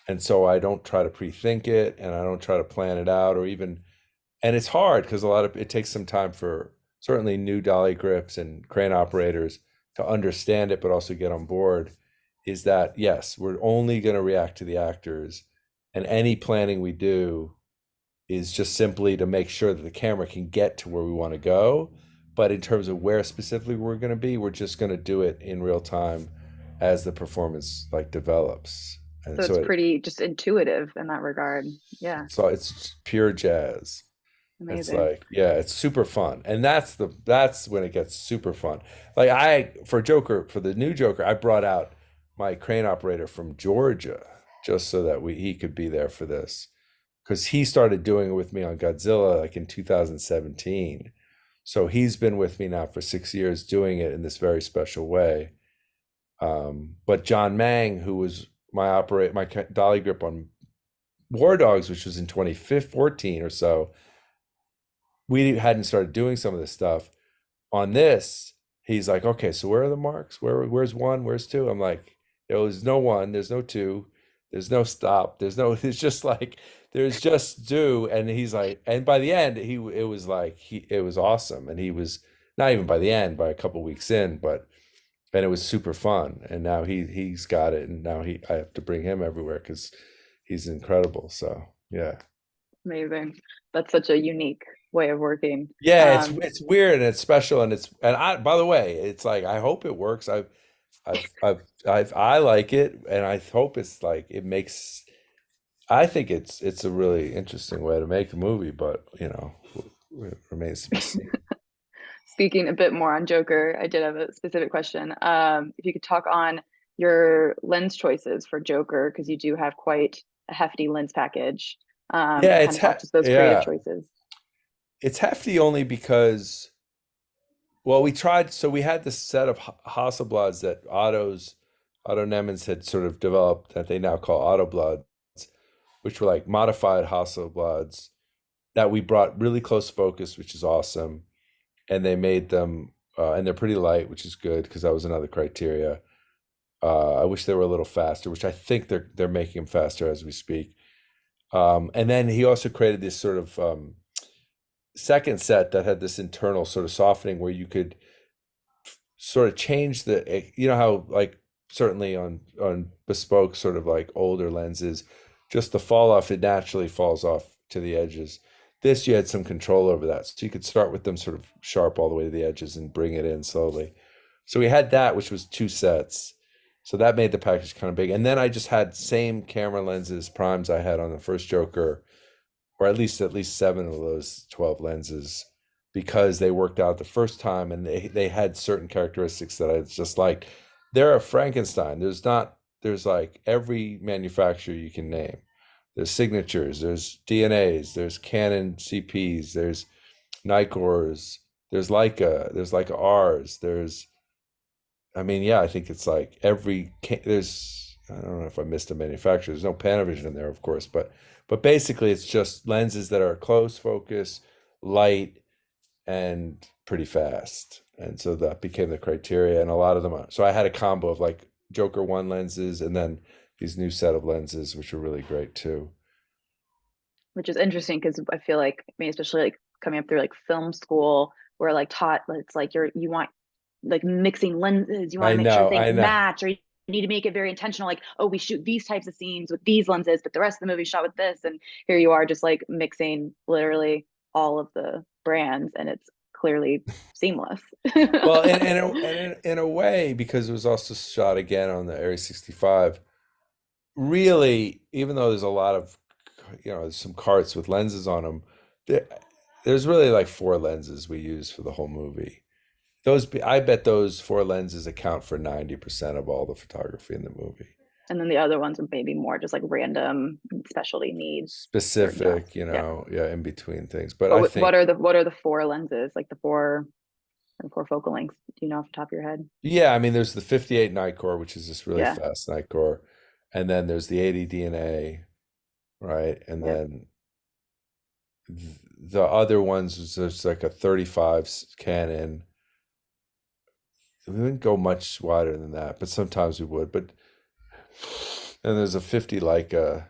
And so I don't try to pre-think it and I don't try to plan it out or even, and it's hard because it takes some time for certainly new dolly grips and crane operators to understand it, but also get on board. Is that yes, we're only going to react to the actors, and any planning we do is just simply to make sure that the camera can get to where we want to go, but in terms of where specifically we're going to be, we're just going to do it in real time as the performance like develops. And So so it's pretty just intuitive in that regard. Yeah, it's pure jazz. It's amazing. like, yeah, it's super fun. And that's when it gets super fun. Like for Joker, for the new Joker, I brought out my crane operator from Georgia just so that he could be there for this. Because he started doing it with me on Godzilla like in 2017. So he's been with me now for 6 years doing it in this very special way. But John Mang, who was my dolly grip on War Dogs, which was in 2014 or so, we hadn't started doing some of this stuff. On this, he's like, okay, so where are the marks? Where's one? Where's two? I'm like, there's no one, there's no two, there's no stop, it's just like there's just do. And he's like, and by the end, it was awesome. And he was not even by the end, by a couple weeks in, but and it was super fun. And now he's got it, and now I have to bring him everywhere because he's incredible. So yeah. Amazing. That's such a unique way of working. Yeah, Um, it's weird and it's special and I by the way, it's like I hope it works. I like it and I hope it's like it makes I think it's a really interesting way to make a movie, but it remains to be seen. Speaking a bit more on Joker, I did have a specific question. If you could talk on your lens choices for Joker, because you do have quite a hefty lens package, Yeah, and kind of talk just those creative yeah. choices. It's hefty only because well, we had this set of Hasselblads that Otto Nemens had sort of developed that they now call Autoblad, which were like modified Hasselblads that we brought really close focus, which is awesome. And they made them, and they're pretty light, which is good because that was another criteria. I wish they were a little faster, which I think they're making them faster as we speak. And then he also created this sort of second set that had this internal sort of softening where you could sort of change how like certainly on bespoke sort of like older lenses, just the fall off, it naturally falls off to the edges. This you had some control over that, so you could start with them sort of sharp all the way to the edges and bring it in slowly. So we had that, which was two sets, so that made the package kind of big. And then I just had same camera lenses primes I had on the first Joker, or at least 7 of those 12 lenses, because they worked out the first time and they had certain characteristics that I just liked. They're a Frankenstein. There's like every manufacturer you can name. There's signatures, there's DNAs, there's Canon CPs, there's Nicors, there's Leica R's, I mean, yeah, I think it's like I don't know if I missed a manufacturer. There's no Panavision in there, of course, but basically it's just lenses that are close focus, light, and pretty fast. And so that became the criteria, and a lot of them are. So I had a combo of like Joker 1 lenses and then these new set of lenses, which are really great too. Which is interesting because I feel like, I mean, especially like coming up through like film school, where like taught, it's like you want like mixing lenses, you want to make sure I things know. match, or you need to make it very intentional. Like, oh, we shoot these types of scenes with these lenses, but the rest of the movie shot with this, and here you are just like mixing literally all of the brands, and it's clearly seamless. Well, in a way, because it was also shot again on the Area 65, really, even though there's a lot of, there's some carts with lenses on them, there, there's really like 4 lenses we use for the whole movie. I bet those 4 lenses account for 90% of all the photography in the movie. And then the other ones are maybe more just like random specialty needs, certain shots. Specific, Yeah. yeah, in between things. But I But think, what are the 4 lenses, like the four focal lengths? Do you know off the top of your head? yeah, I mean, there's the 58 Nikkor, which is this really Yeah. fast Nikkor, and then there's the 80 DNA, right? And Yeah. then the other ones was just like a 35 Canon. We wouldn't go much wider than that, but sometimes we would. But and there's a 50 Leica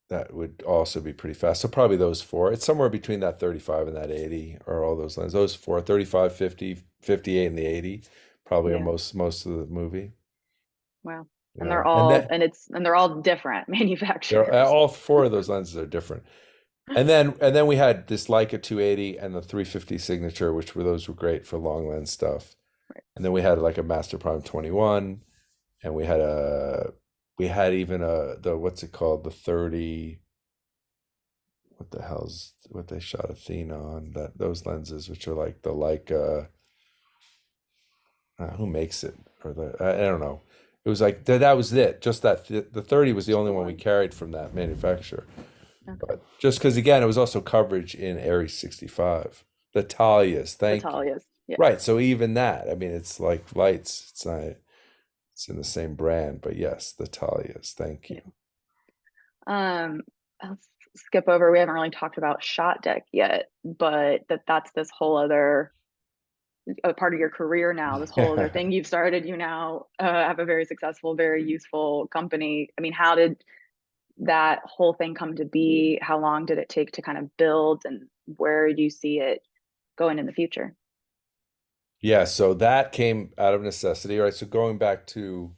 that would also be pretty fast. So probably those 4. It's somewhere between that 35 and that 80 or all those lenses. Those 4, 35, 50, 58, and the 80 probably are Yeah. most of the movie. Wow. Yeah. And then And they're all different they're manufacturers. all 4 of those lenses are different. And then we had this Leica 280 and the 350 signature, which were great for long lens stuff. And then we had like a Master Prime 21, and we had even the what's it called, the 30, what the hell's what they shot Athena on, that those lenses, which are like the Leica, who makes it, or I don't know. It was like that was it. Just that the 30 was the Just only the one we one. carried from that manufacturer. Okay. But just because, again, it was also coverage in Aries 65. The Talias, The thank you. Talias. Yeah. Right. So even that, I mean, it's like lights. It's not, it's in the same brand, but yes, the Talias, thank you. Yeah. Let's skip over. We haven't really talked about shot deck yet, but that's this whole other a part of your career now, this whole other thing you've started. You now have a very successful, very useful company. I mean, how did that whole thing come to be? How long did it take to kind of build, and where do you see it going in the future? Yeah, so that came out of necessity, right? So going back to,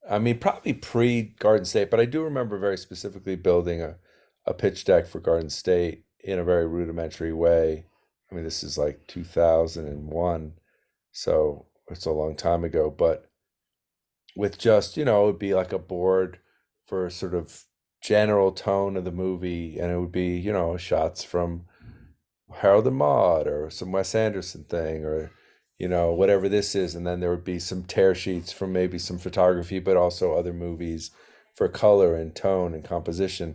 I mean, probably pre Garden State, but I do remember very specifically building a pitch deck for Garden State in a very rudimentary way. I mean, this is like 2001, so it's a long time ago, but with just, it would be like a board for sort of general tone of the movie, and it would be, shots from Harold and Maude or some Wes Anderson thing, or whatever this is, and then there would be some tear sheets from maybe some photography, but also other movies for color and tone and composition.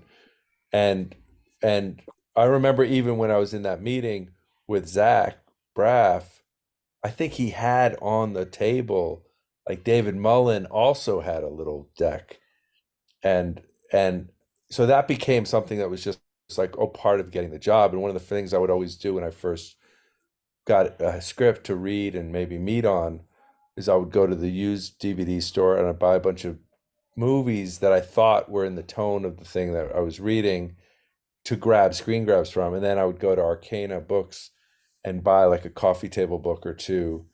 And and I remember even when I was in that meeting with Zach Braff, I think he had on the table, like, David Mullen also had a little deck, and so that became something that was just like, oh, part of getting the job. And one of the things I would always do when I first got a script to read and maybe meet on is I would go to the used DVD store and I'd buy a bunch of movies that I thought were in the tone of the thing that I was reading, to grab screen grabs from. And then I would go to Arcana Books and buy like a coffee table book or two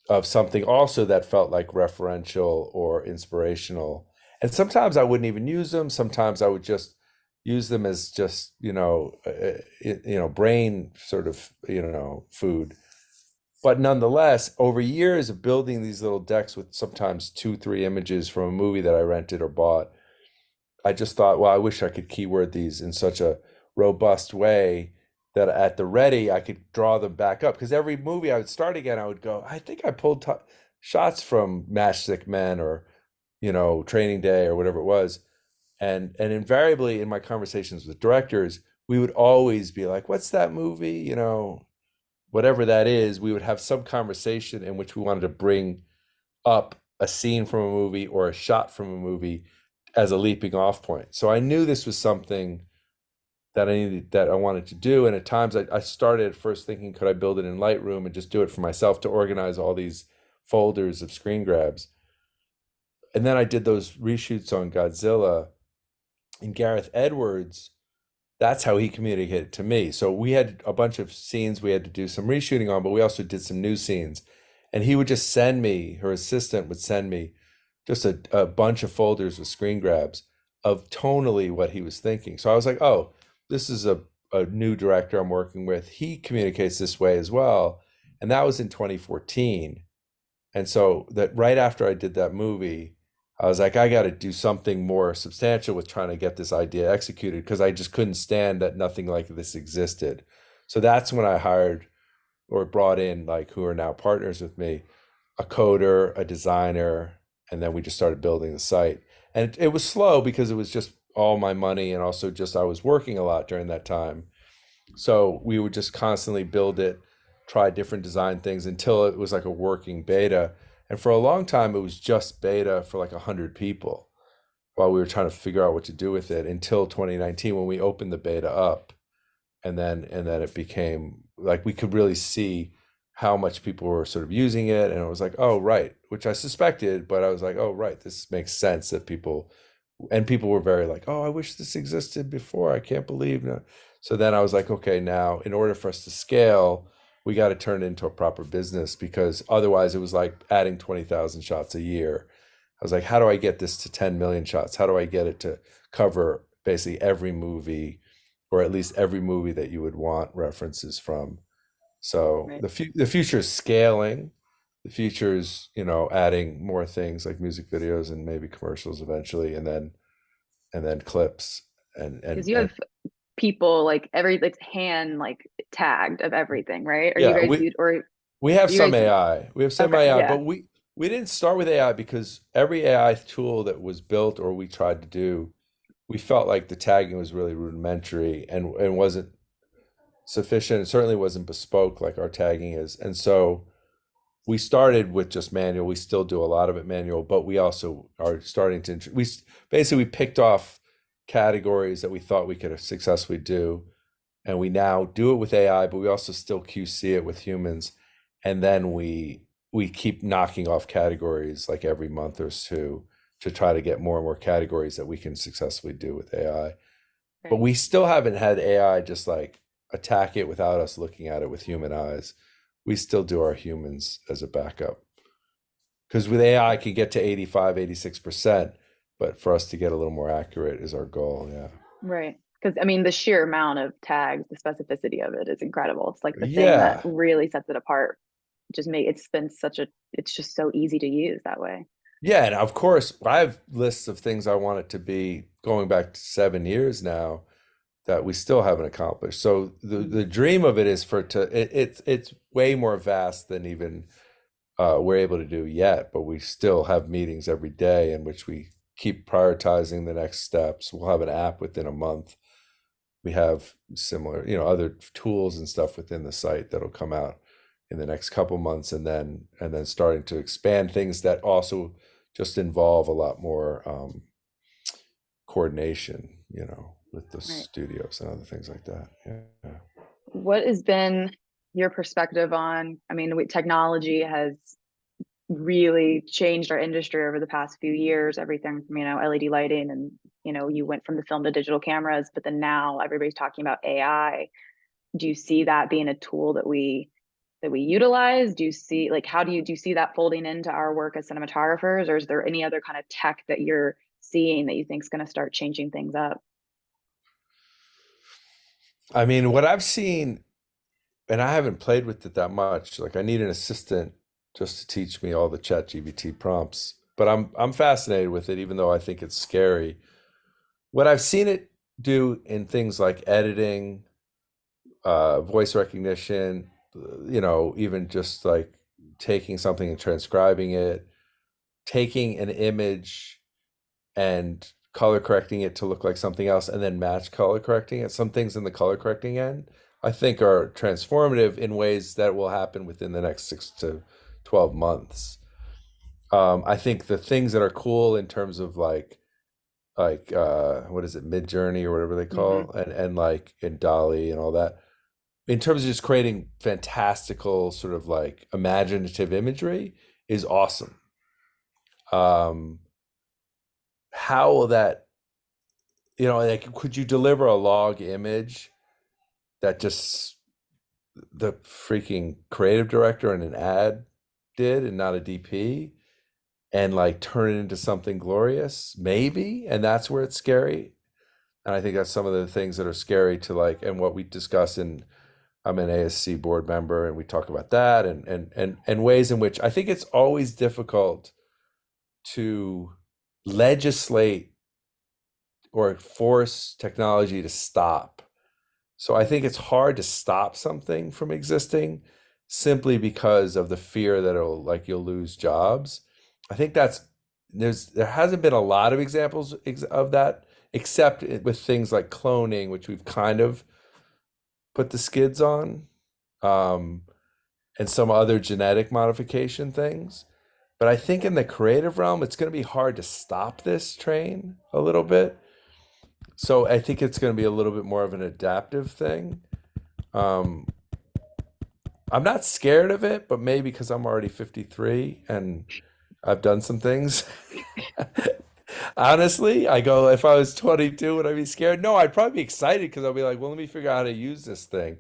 of something also that felt like referential or inspirational. And sometimes I wouldn't even use them. Sometimes I would just use them as just, brain sort of, food. But nonetheless, over years of building these little decks with sometimes two, three images from a movie that I rented or bought, I just thought, well, I wish I could keyword these in such a robust way that at the ready I could draw them back up. Because every movie I would start again, I would go, I think I pulled shots from Matchstick Men, or Training Day, or whatever it was. And invariably in my conversations with directors, we would always be like, what's that movie? Whatever that is, we would have some conversation in which we wanted to bring up a scene from a movie or a shot from a movie as a leaping off point. So I knew this was something that I wanted to do. And at times I started at first thinking, could I build it in Lightroom and just do it for myself to organize all these folders of screen grabs? And then I did those reshoots on Godzilla, and Gareth Edwards, that's how he communicated to me. So we had a bunch of scenes we had to do some reshooting on, but we also did some new scenes. And he would just send me, her assistant would send me just a bunch of folders with screen grabs of tonally what he was thinking. So I was like, oh, this is a new director I'm working with. He communicates this way as well. And that was in 2014. And so that right after I did that movie, I was like, I got to do something more substantial with trying to get this idea executed, because I just couldn't stand that nothing like this existed. So that's when I hired or brought in, like, who are now partners with me, a coder, a designer, and then we just started building the site. And it was slow because it was just all my money, and also just I was working a lot during that time. So we would just constantly build it, try different design things until it was like a working beta. And for a long time, it was just beta for like 100 people while we were trying to figure out what to do with it, until 2019 when we opened the beta up. And then it became like we could really see how much people were sort of using it. And it was like, oh, right, which I suspected, but I was like, oh, right, this makes sense that people were very like, oh, I wish this existed before. I can't believe no. So then I was like, okay, now in order for us to scale, we got to turn it into a proper business, because otherwise it was like adding 20,000 shots a year. I was like, how do I get this to 10 million shots? How do I get it to cover basically every movie or at least every movie that you would want references from. So Right. the future is scaling. The future is, adding more things like music videos and maybe commercials eventually, and then clips Because you and have people like every like hand like tagged of everything, right? Are you yeah, guys you or we have you some guys AI. We have some okay, AI, yeah. but we didn't start with AI because every AI tool that was built or we tried to do, we felt like the tagging was really rudimentary and wasn't sufficient. It certainly wasn't bespoke like our tagging is. And so we started with just manual. We still do a lot of it manual, but we also are starting to basically we picked off categories that we thought we could successfully do, and we now do it with AI, but we also still QC it with humans, and then we keep knocking off categories like every month or two to try to get more and more categories that we can successfully do with AI. But Right. we still haven't had AI just like attack it without us looking at it with human eyes. We still do our humans as a backup. Because with AI, I can get to 85, 86%, but for us to get a little more accurate is our goal. Yeah. Right. Because I mean the sheer amount of tags, the specificity of it is incredible. It's like the thing that Yeah. really sets it apart. Just make it's been such a it's just so easy to use that way. Yeah. And of course, I have lists of things I want it to be going back to 7 years now that we still haven't accomplished. So the Mhm. dream of it is for it to, it's way more vast than even we're able to do yet, but we still have meetings every day in which we keep prioritizing the next steps. We'll have an app within a month. We have similar, other tools and stuff within the site that'll come out in the next couple months, and then starting to expand things that also just involve a lot more coordination, with the Right. studios and other things like that. Yeah. What has been your perspective on, I mean, technology has really changed our industry over the past few years, everything from, LED lighting and, you went from the film to digital cameras, but then now everybody's talking about AI. Do you see that being a tool that we utilize? Do you see like how do you see that folding into our work as cinematographers, or is there any other kind of tech that you're seeing that you think is going to start changing things up? I mean, what I've seen, and I haven't played with it that much. Like I need an assistant just to teach me all the chat GBT prompts. But I'm fascinated with it, even though I think it's scary. What I've seen it do in things like editing, voice recognition, even just like taking something and transcribing it, taking an image and color correcting it to look like something else and then match color correcting it. Some things in the color correcting end I think are transformative in ways that will happen within the next 6 to 12 months. I think the things that are cool in terms of like what is it, Mid Journey or whatever they Hmm. call, and like in Dolly and all that, in terms of just creating fantastical sort of like imaginative imagery is awesome. Um, how will that, like, could you deliver a log image that just the freaking creative director in an ad did and not a DP, and like turn it into something glorious? Maybe. And that's where it's scary. And I think that's some of the things that are scary to like, and what we discuss in, I'm an ASC board member and we talk about that and ways in which I think it's always difficult to legislate or force technology to stop. So I think it's hard to stop something from existing simply because of the fear that it'll like you'll lose jobs. I think there hasn't been a lot of examples of that except with things like cloning, which we've kind of put the skids on, um, and some other genetic modification things. But I think in the creative realm, it's going to be hard to stop this train a little bit. So I think it's going to be a little bit more of an adaptive thing. Um, I'm not scared of it, but maybe because I'm already 53 and I've done some things. Honestly, I go, if I was 22, would I be scared? No, I'd probably be excited because I'll be like, well, let me figure out how to use this thing.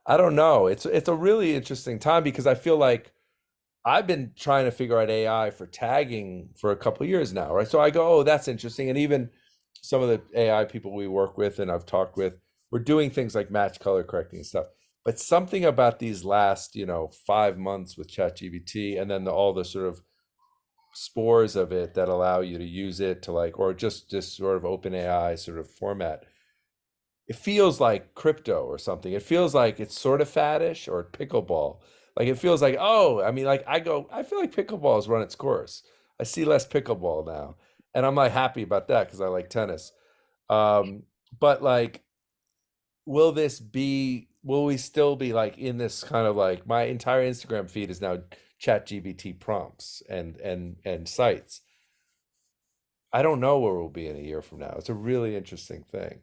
I don't know. It's a really interesting time because I feel like I've been trying to figure out AI for tagging for a couple of years now, right? So I go, oh, that's interesting. And even some of the AI people we work with and I've talked with we're doing things like match color correcting and stuff. But something about these last, 5 months with ChatGPT, and then all the sort of spores of it that allow you to use it to like, or just sort of open AI sort of format. It feels like crypto or something. It feels like it's sort of faddish or pickleball. Like it feels like, oh, I mean, like I feel like pickleball has run its course. I see less pickleball now. And I'm like happy about that because I like tennis. Um, but like, will we still be like in this kind of like my entire Instagram feed is now chat GBT prompts and sites. I don't know where we'll be in a year from now. It's a really interesting thing.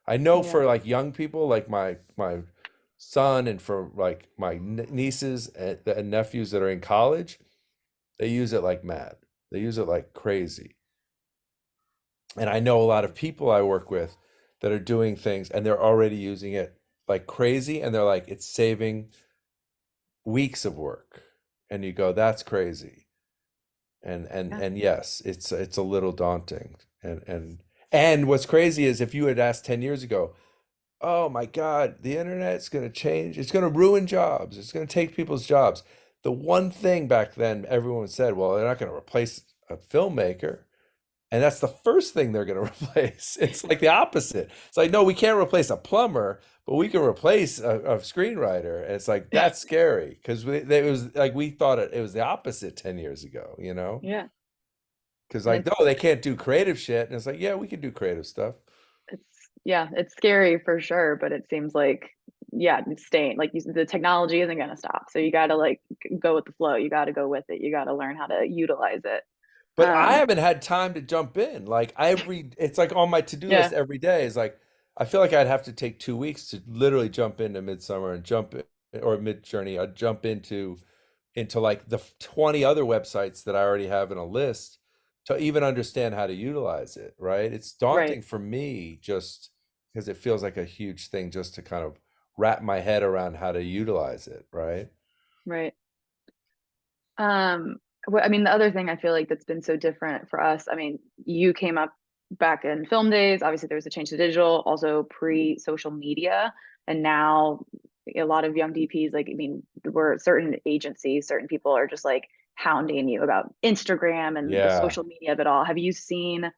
I know Yeah. for like young people, like my son, and for like my nieces and nephews that are in college, they use it like mad. They use it like crazy. And I know a lot of people I work with that are doing things and they're already using it like crazy, and they're like, it's saving weeks of work. And you go, that's crazy. Yeah. And yes, it's a little daunting. And what's crazy is if you had asked 10 years ago, oh my God, the internet's going to change, it's going to ruin jobs, it's going to take people's jobs. The one thing back then everyone said, well, they're not going to replace a filmmaker. And that's the first thing they're going to replace. It's like the opposite. It's like, no, we can't replace a plumber, but we can replace a screenwriter. And it's like, that's scary because it was like we thought it was the opposite 10 years ago. Yeah. Because And like, no, they can't do creative shit. And it's like, yeah, we can do creative stuff. it's scary for sure, but it seems like, yeah, it's staying, like the technology isn't going to stop. So you got to like go with the flow. You got to go with it. You got to learn how to utilize it. But I Um, haven't had time to jump in. Like it's like on my to-do list yeah, every day is like, I feel like I'd have to take 2 weeks to literally jump into Midsummer and or Mid Journey. I'd jump into like the 20 other websites that I already have in a list to even understand how to utilize it, right? It's right, daunting for me just because it feels like a huge thing just to kind of wrap my head around how to utilize it, right? right. Um, I mean, the other thing I feel like that's been so different for us, I mean, you came up back in film days. Obviously, there was a change to digital, also pre-social media. And now a lot of young DPs, like, I mean, we're certain agencies, certain people are just like hounding you about Instagram and the Yeah. social media of it all. Have you seen,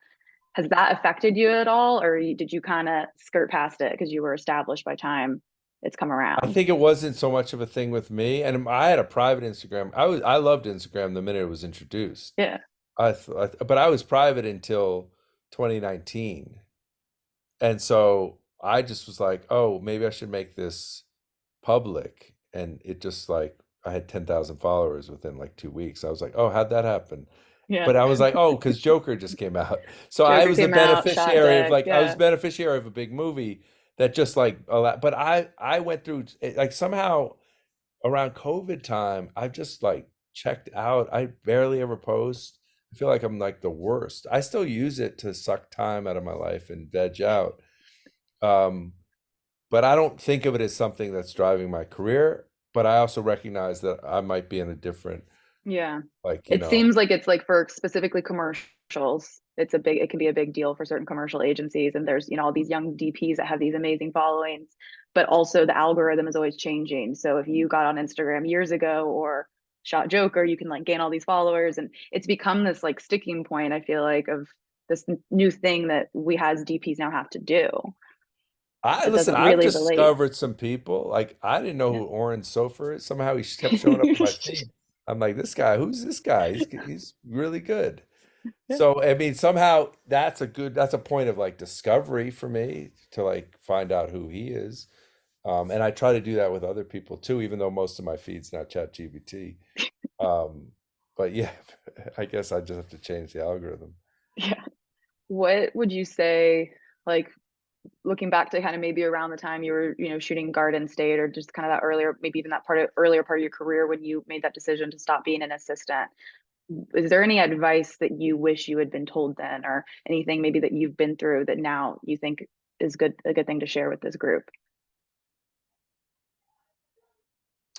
has that affected you at all? Or did you kind of skirt past it because you were established by time it's come I around? think it wasn't so much of a thing with me, and I had a private Instagram. I loved Instagram the minute it was introduced. Yeah. But I was private until 2019, and so I just was like, oh, maybe I should make this public, and it just like I had 10,000 followers within like 2 weeks. I was like, oh, how'd that happen? Yeah. But I was like, oh, because Joker just came out, so I Joker was the came out, shot beneficiary of deck. like I was Yeah. beneficiary of a big movie that just like a lot. But I went through like somehow around COVID time, I've just like checked out. I barely ever post. I feel like I'm like the worst. I still use it to suck time out of my life and veg out. Um, but I don't think of it as something that's driving my career. But I also recognize that I might be in a different, Yeah. like, It seems like it's like for specifically commercials, it can be a big deal for certain commercial agencies. And there's, all these young DPs that have these amazing followings, but also the algorithm is always changing. So if you got on Instagram years ago or shot Joker, you can like gain all these followers. And it's become this like sticking point, I feel like, of this new thing that we as DPs now have to do I that listen, doesn't I've really relate. discovered some people. Like I didn't know Yeah. who Oren Sofer is. Somehow he kept showing up in my feed. I'm like, this guy, who's this guy? He's really good. Yeah. So I mean, somehow that's a point of like discovery for me to like find out who he is. And I try to do that with other people too, even though most of my feed's not chat GBT. Um, but yeah, I guess I just have to change the algorithm. Yeah. What would you say, like, looking back to kind of maybe around the time you were, shooting Garden State, or just kind of that earlier, maybe even that earlier part of your career when you made that decision to stop being an assistant? Is there any advice that you wish you had been told then, or anything maybe that you've been through that now you think is a good thing to share with this group?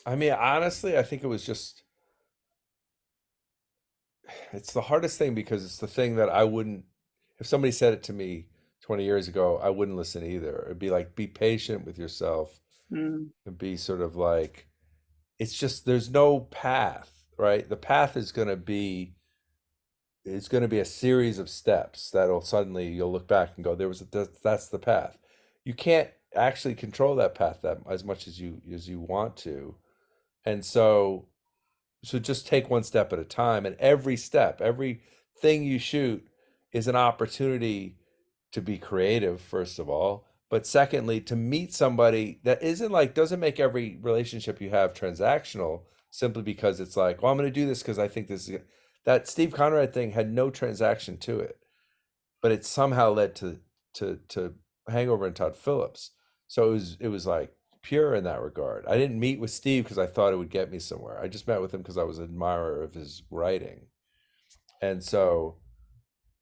I mean, honestly, I think it was just it's the hardest thing because it's the thing that I wouldn't if somebody said it to me 20 years ago, I wouldn't listen either. It'd be like, be patient with yourself Mm, and be sort of like, it's just, there's no path, right? The path is going to be, it's going to be a series of steps that'll suddenly, you'll look back and go, that's the path. You can't actually control that path that as much as you want to. And so just take one step at a time, and every step, everything you shoot is an opportunity to be creative, first of all, but secondly, to meet somebody that isn't like, doesn't make every relationship you have transactional simply because it's like, well, I'm going to do this because I think this is that Steve Conrad thing had no transaction to it, but it somehow led to Hangover and Todd Phillips. So it was like pure in that regard. I didn't meet with Steve because I thought it would get me somewhere. I just met with him because I was an admirer of his writing. And so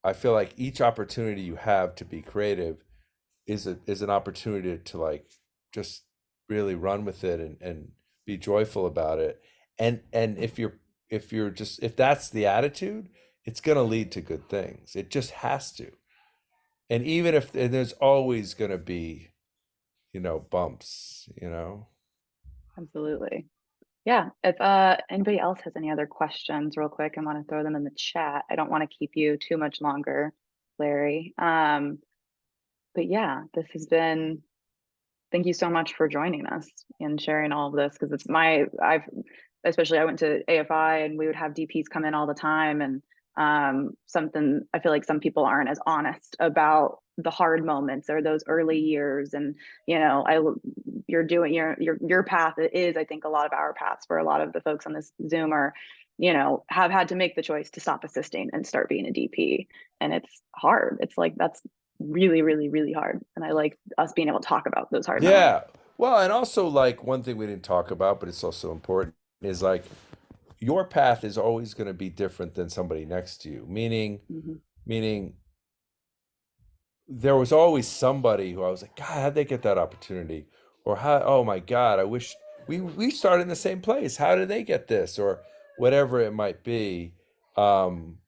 I feel like each opportunity you have to be creative is an opportunity to like just really run with it and be joyful about it. And if that's the attitude, it's going to lead to good things. It just has to. And even if and there's always going to be, bumps, absolutely. Yeah. If anybody else has any other questions, real quick, I want to throw them in the chat. I don't want to keep you too much longer, Larry. But yeah, this has been. Thank you so much for joining us and sharing all of this because I've especially I went to AFI and we would have DPs come in all the time and something I feel like some people aren't as honest about the hard moments or those early years and I you're doing your path is I think a lot of our paths for a lot of the folks on this Zoom are have had to make the choice to stop assisting and start being a DP and it's hard. It's like that's really, really, really hard. And I like us being able to talk about those hard moments. Yeah. Well, and also like one thing we didn't talk about, but it's also important is like your path is always going to be different than somebody next to you. Hmm. Meaning there was always somebody who I was like, God, how'd they get that opportunity? Or how, oh my God, I wish we started in the same place. How did they get this? Or whatever it might be. Um,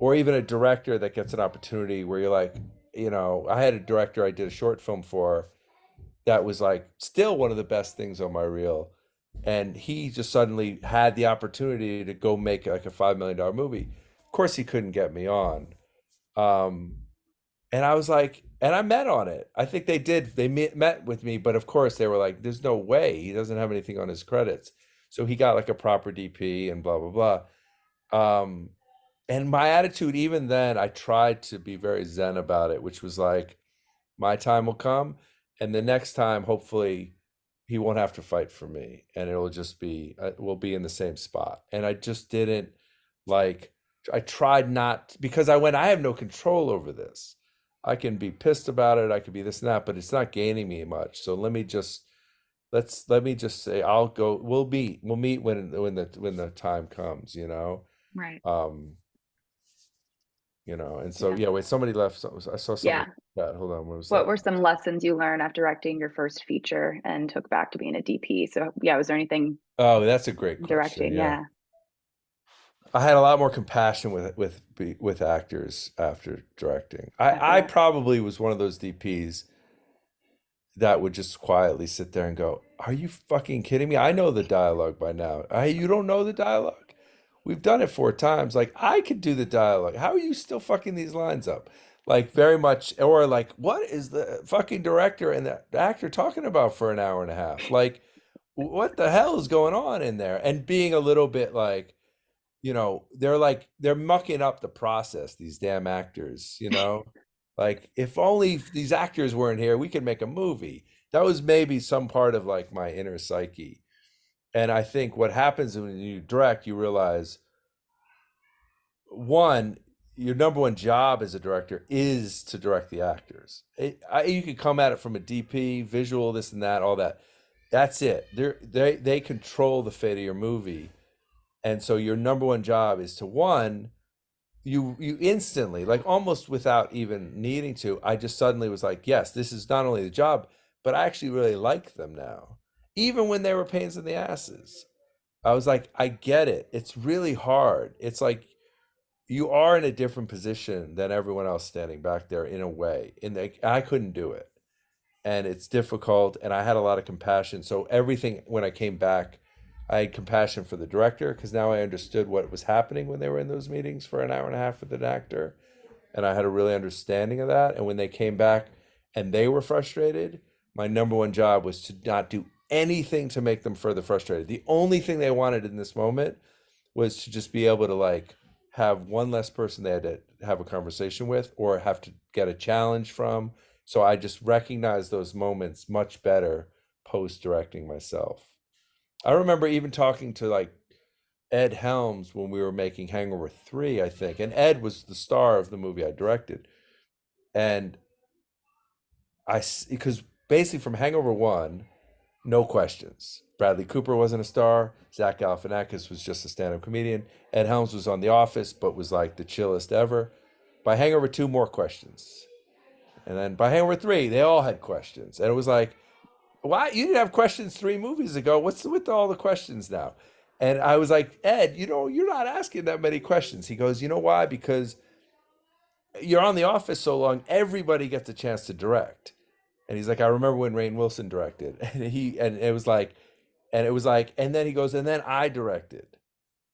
or even a director that gets an opportunity where you're like, I had a director I did a short film for that was like still one of the best things on my reel. And he just suddenly had the opportunity to go make like a $5 million movie. Of course, he couldn't get me on. Um, and I was like, and I met on it. I think they did. They met with me, but of course they were like, "There's no way he doesn't have anything on his credits." So he got like a proper DP and blah blah blah. And my attitude, even then, I tried to be very zen about it, which was like, my time will come, and the next time, hopefully, he won't have to fight for me, and it'll just be we'll be in the same spot. And I just didn't like. I tried not because I have no control over this. I can be pissed about it. I could be this and that, but it's not gaining me much. So let me just say I'll go. We'll meet when the time comes. Right. Um, and so Yeah. yeah. Wait, somebody left. I saw something. Yeah. Yeah, hold on. What was What that? were some lessons you learned after directing your first feature and took back to being a DP? So yeah, was there anything Oh, that's a great question. directing? Yeah. Yeah. I had a lot more compassion with actors after directing. I feel I that. probably was one of those DPs that would just quietly sit there and go, "Are you fucking kidding me? I know the dialogue by now. You don't know the dialogue? We've done it 4 times. Like I could do the dialogue. How are you still fucking these lines up?" Like very much, or like, what is the fucking director and the actor talking about for an hour and a half? Like, what the hell is going on in there? And being a little bit like, they're mucking up the process, these damn actors. Like if only these actors weren't here, we could make a movie. That was maybe some part of like my inner psyche. And I think what happens when you direct, you realize one, your number one job as a director is to direct the actors. You can come at it from a DP, visual, this and that, all that. That's it. They control the fate of your movie. And so your number one job is to one, you instantly, like almost without even needing to, I just suddenly was like, yes, this is not only the job, but I actually really like them now. Even when they were pains in the asses. I was like, I get it. It's really hard. It's like, you are in a different position than everyone else standing back there in a way. I couldn't do it, and it's difficult. And I had a lot of compassion. So everything when I came back, I had compassion for the director because now I understood what was happening when they were in those meetings for an hour and a half with an actor, and I had a really understanding of that. And when they came back and they were frustrated, my number one job was to not do anything to make them further frustrated. The only thing they wanted in this moment was to just be able to like have one less person they had to have a conversation with or have to get a challenge from. So I just recognize those moments much better post directing myself. I remember even talking to like Ed Helms when we were making Hangover 3, I think. And Ed was the star of the movie I directed. And because basically from Hangover 1, no questions. Bradley Cooper wasn't a star. Zach Galifianakis was just a stand-up comedian. Ed Helms was on The Office, but was like the chillest ever. By Hangover 2, more questions. And then by Hangover 3, they all had questions. And it was like, why? You didn't have questions 3 movies ago. What's with all the questions now? And I was like, Ed, you're not asking that many questions. He goes, you know why? Because you're on The Office so long, everybody gets a chance to direct. And he's like, I remember when Rainn Wilson directed, and it was like, and then he goes, and then I directed,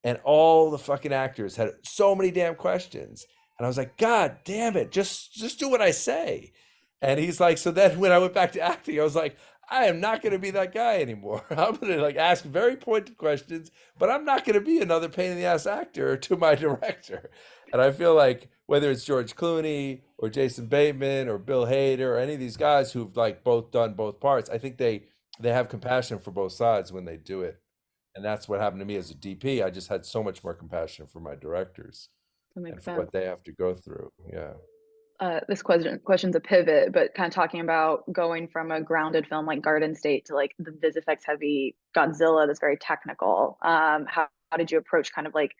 and all the fucking actors had so many damn questions, and I was like, God damn it, just do what I say. And he's like, so then when I went back to acting, I was like, I am not going to be that guy anymore. I'm going to like ask very pointed questions, but I'm not going to be another pain in the ass actor to my director. And I feel like whether it's George Clooney or Jason Bateman or Bill Hader or any of these guys who've like both done both parts, I think they have compassion for both sides when they do it. And that's what happened to me as a DP. I just had so much more compassion for my directors That and makes for sense. what they have to go through. Yeah. This question's a pivot, but kind of talking about going from a grounded film like Garden State to like the vis effects heavy Godzilla that's very technical. How did you approach kind of like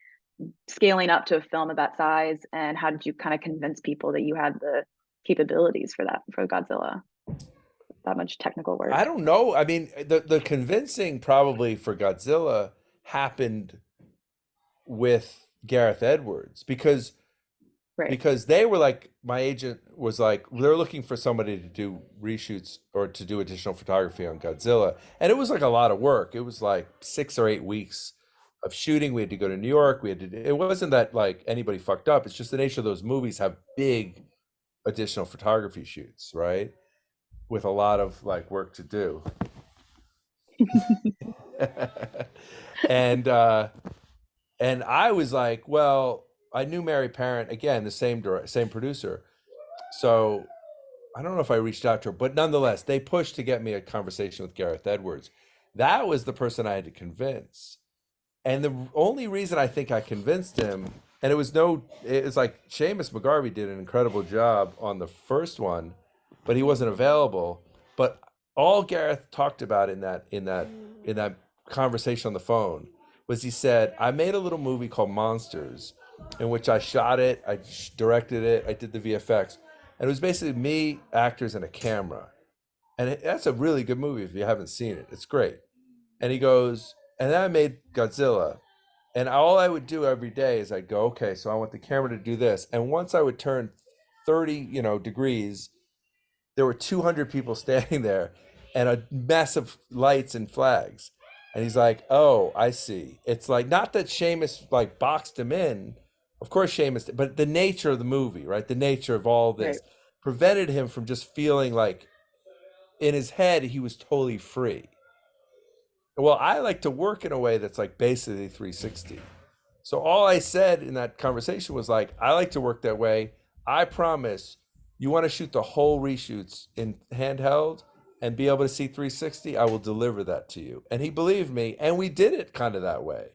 scaling up to a film of that size, and how did you kind of convince people that you had the capabilities for that for Godzilla? That much technical I work. don't know. I mean, the convincing probably for Godzilla happened with Gareth Edwards Right. because they were like my agent was like they're looking for somebody to do reshoots or to do additional photography on Godzilla, and it was like a lot of work. It was like 6 or 8 weeks of shooting. We had to go to New York. We had to. It wasn't that like anybody fucked up. It's just the nature of those movies have big additional photography shoots, right? With a lot of like work to do. and uh and I was like, well, I knew Mary Parent again, the same producer. So I don't know if I reached out to her, but nonetheless, they pushed to get me a conversation with Gareth Edwards. That was the person I had to convince. And the only reason I think I convinced him, and it was like Seamus McGarvey did an incredible job on the first one, but he wasn't available. But all Gareth talked about in that conversation on the phone was he said, I made a little movie called Monsters, in which I shot it, I directed it, I did the VFX, and it was basically me, actors, and a camera. And that's a really good movie if you haven't seen it. It's great. And he goes, and then I made Godzilla. And all I would do every day is I'd go, okay, so I want the camera to do this. And once I would turn 30, degrees, there were 200 people standing there and a mess of lights and flags. And he's like, oh, I see. It's like, not that Seamus like boxed him in. Of course, Seamus, but the nature of the movie, right? The nature of all Right. this prevented him from just feeling like in his head he was totally free. Well, I like to work in a way that's like basically 360. So all I said in that conversation was like, I like to work that way. I promise you want to shoot the whole reshoots in handheld and be able to see 360, I will deliver that to you. And he believed me, and we did it kind of that way.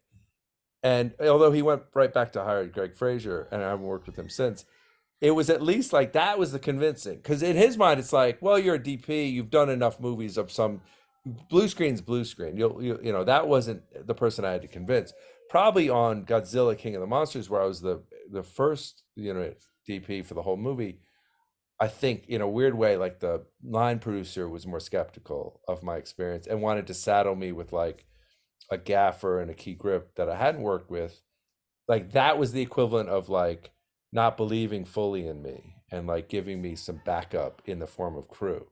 And although he went right back to hire Greg Fraser, and I haven't worked with him since, it was at least like that was the convincing, because in his mind it's like, well, you're a DP, you've done enough movies of some blue screen's blue screen. That wasn't the person I had to convince. Probably on Godzilla King of the Monsters, where I was the first DP for the whole movie. I think in a weird way, like the line producer was more skeptical of my experience and wanted to saddle me with like a gaffer and a key grip that I hadn't worked with. like that was the equivalent of like not believing fully in me and like giving me some backup in the form of crew.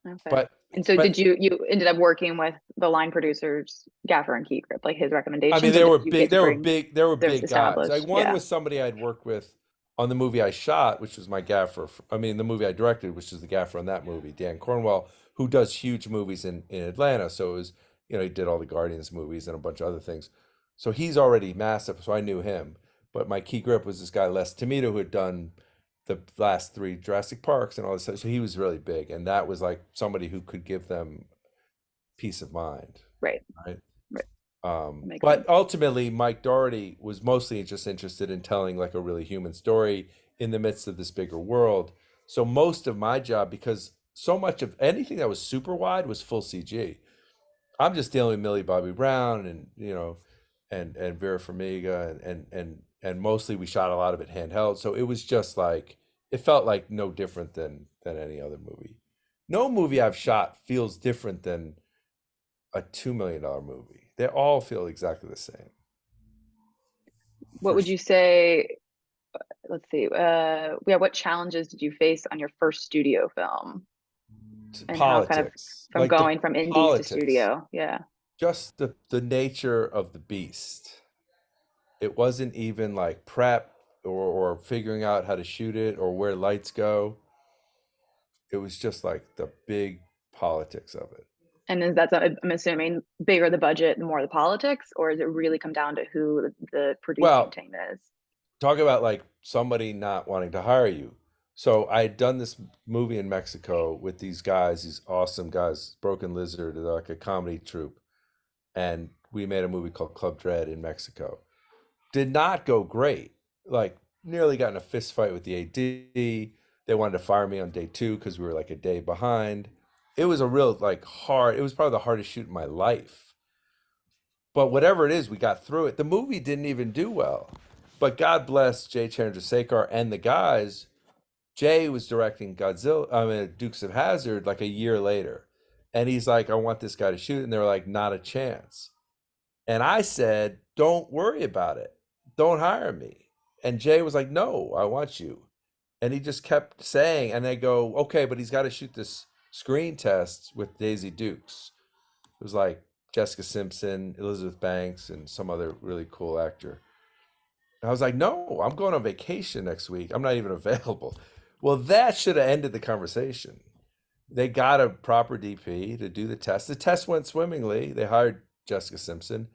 Okay. But And so but you ended up working with the line producers, Gaffer and Key Grip, like his I mean, recommendations, or did you get to bring there were those big guys. Like established? one Yeah. was somebody I'd worked with on the movie I shot, which was my gaffer. I mean, the movie I directed, which is the gaffer on that movie, Dan Cornwell, who does huge movies in Atlanta. So it was, he did all the Guardians movies and a bunch of other things. So he's already massive. So I knew him. But my key grip was this guy Les Tomito who had done the last three Jurassic Parks and all this stuff. So he was really big, and that was like somebody who could give them peace of mind, Right. right? Right. That makes But sense. ultimately, Mike Doherty was mostly just interested in telling like a really human story in the midst of this bigger world. So most of my job, because so much of anything that was super wide was full CG. I'm just dealing with Millie Bobby Brown and and Vera Farmiga and mostly we shot a lot of it handheld. So it was just like it felt like no different than any other movie. No movie I've shot feels different than a $2 million movie. They all feel exactly the same. What For would you say? Let's see. Yeah, what challenges did you face on your first studio film, and how kind of politics, from like the going from indies to politics, studio? Yeah. just the nature of the beast. It wasn't even like prep or figuring out how to shoot it or where lights go. It was just like the big politics of it. And is that, I'm assuming, bigger the budget, the more the politics, or does it really come down to who the producing Well, team is? talk about like somebody not wanting to hire you. So I had done this movie in Mexico with these guys, these awesome guys, Broken Lizard, they're like a comedy troupe, and we made a movie called Club Dread in Mexico. Did not go great. Like nearly got in a fist fight with the AD. They wanted to fire me on day two because we were like a day behind. It was a real like hard. It was probably the hardest shoot in my life. But whatever it is, we got through it. The movie didn't even do well. But God bless Jay Chandrasekhar and the guys. Jay was directing Godzilla, I mean Dukes of Hazzard like a year later. And he's like, I want this guy to shoot. And they're like, not a chance. And I said, don't worry about it. Don't hire me. And Jay was like, no, I want you. And he just kept saying, and they go, okay, but he's got to shoot this screen test with Daisy Dukes. It was like Jessica Simpson, Elizabeth Banks, and some other really cool actor. And I was like, no, I'm going on vacation next week. I'm not even available. Well, that should have ended the conversation. They got a proper DP to do the test. The test went swimmingly. They hired Jessica Simpson.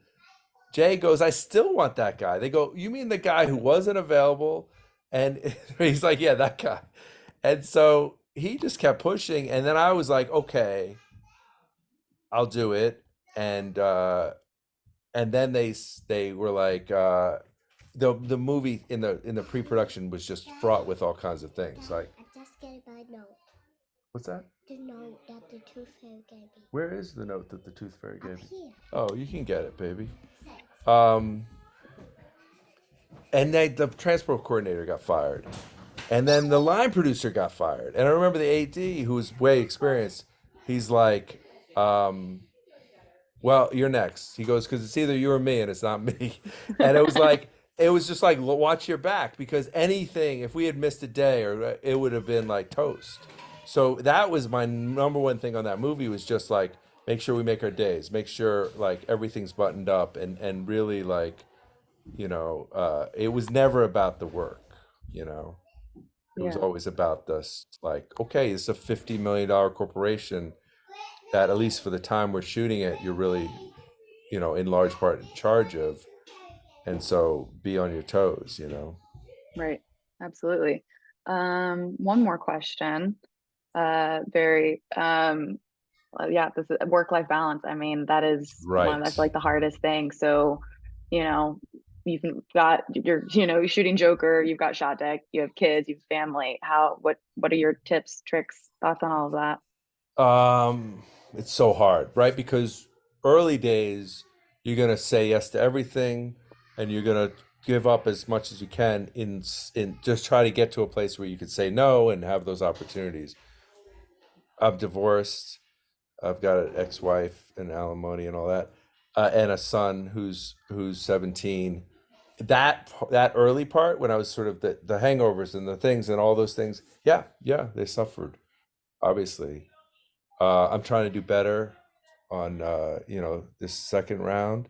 Jay goes, I still want that guy. They go, you mean the guy who wasn't available? And he's like, yeah, that guy. And so he just kept pushing. And then I was like, okay, I'll do it. And then they were like, the movie in the pre-production was just fraught with all kinds of things. Like, I just get my note. what's that? The note that the tooth fairy gave me. Where is the note that the tooth fairy Up gave you? here. Oh, you can get it, baby. Thanks. And the transport coordinator got fired. And then the line producer got fired. And I remember the AD, who was way experienced, he's like, well, you're next. He goes, because it's either you or me, and it's not me. And it was like, it was just like, watch your back, because anything, if we had missed a day, or it would have been like toast. So that was my number one thing on that movie was just like, make sure we make our days, make sure like everything's buttoned up, and really like, it was never about the work, you know. It was Yeah. always about this, like, okay, it's a $50 million corporation that, at least for the time we're shooting it, you're really, in large part in charge of. And so be on your toes. Right. Absolutely. One more question. Very yeah, this is work-life balance. I mean, that is one Right. that's like the hardest thing. So, you know, you've got you're shooting Joker, you've got Shot Deck, you have kids, you have family. What are your tips, tricks, thoughts on all of that? It's so hard, right? Because early days, you're gonna say yes to everything, and you're gonna give up as much as you can in just try to get to a place where you could say no and have those opportunities. I'm divorced. I've got an ex-wife and alimony and all that, and a son who's 17. that early part when I was sort of the hangovers and the things and all those things, yeah, they suffered, obviously. I'm trying to do better on this second round,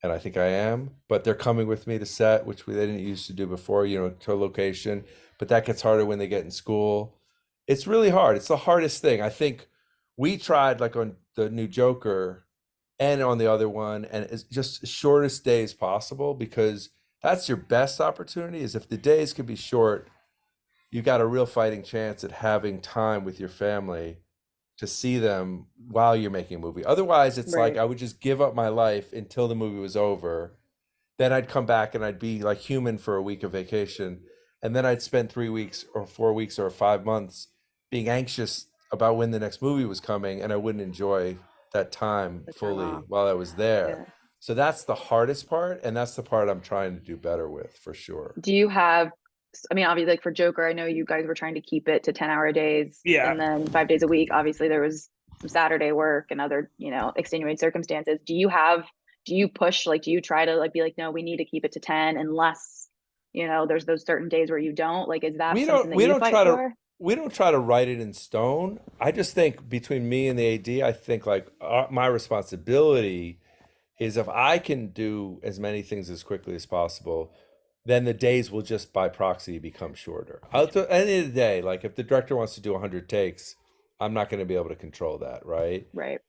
and I think I am. But they're coming with me to set, which they didn't used to do before, to a location. But that gets harder when they get in school. It's really hard. It's the hardest thing. I think we tried like on the new Joker and on the other one, and it's just shortest days possible, because that's your best opportunity. Is if the days can be short, you got a real fighting chance at having time with your family to see them while you're making a movie. Otherwise, it's like Right. I would just give up my life until the movie was over. Then I'd come back and I'd be like human for a week of vacation. And then I'd spend 3 weeks or 4 weeks or 5 months being anxious about when the next movie was coming. And I wouldn't enjoy that time The time fully off. while I was there. Yeah. So that's the hardest part. And that's the part I'm trying to do better with, for sure. Do you have, I mean, obviously, like for Joker, I know you guys were trying to keep it to 10-hour days Yeah. and then 5 days a week. Obviously, there was some Saturday work and other, extenuating circumstances. Do you push, like, do you try to like be like, no, we need to keep it to 10 unless, there's those certain days where you don't? Like, is that We something don't that we you don't fight try to for? we don't try to write it in stone. I just think between me and the AD, I think like my responsibility is if I can do as many things as quickly as possible, then the days will just by proxy become shorter. At the end of the day, like if the director wants to do 100 takes, I'm not going to be able to control that, right? Right.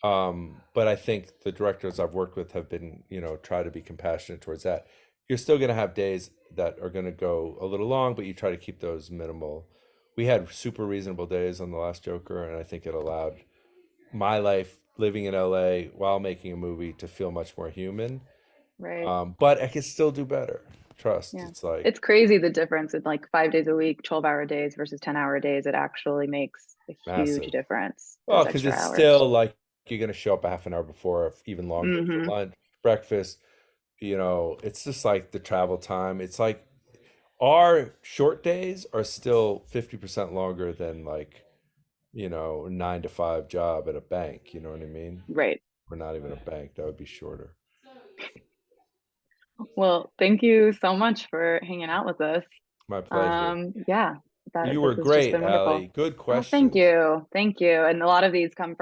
But I think the directors I've worked with have been, try to be compassionate towards that. You're still going to have days that are going to go a little long, but you try to keep those minimal. We had super reasonable days on the last Joker, and I think it allowed my life living in LA while making a movie to feel much more human. Right. But I could still do better. Trust. Yeah. It's like It's crazy the difference in like 5 days a week, 12-hour days versus 10-hour days. It actually makes a huge massive. difference, Well, those because extra it's hours. still like you're going to show up a half an hour before, or even longer for Mm-hmm. lunch, breakfast. It's just like the travel time. It's like our short days are still 50% longer than like, 9 to 5 job at a bank. You know what I mean? Right. Or not even a bank. That would be shorter. Well, thank you so much for hanging out with us. My pleasure. Yeah, You this were has just great, been wonderful. Allie. Good Oh, thank questions. you. Thank you. And a lot of these come from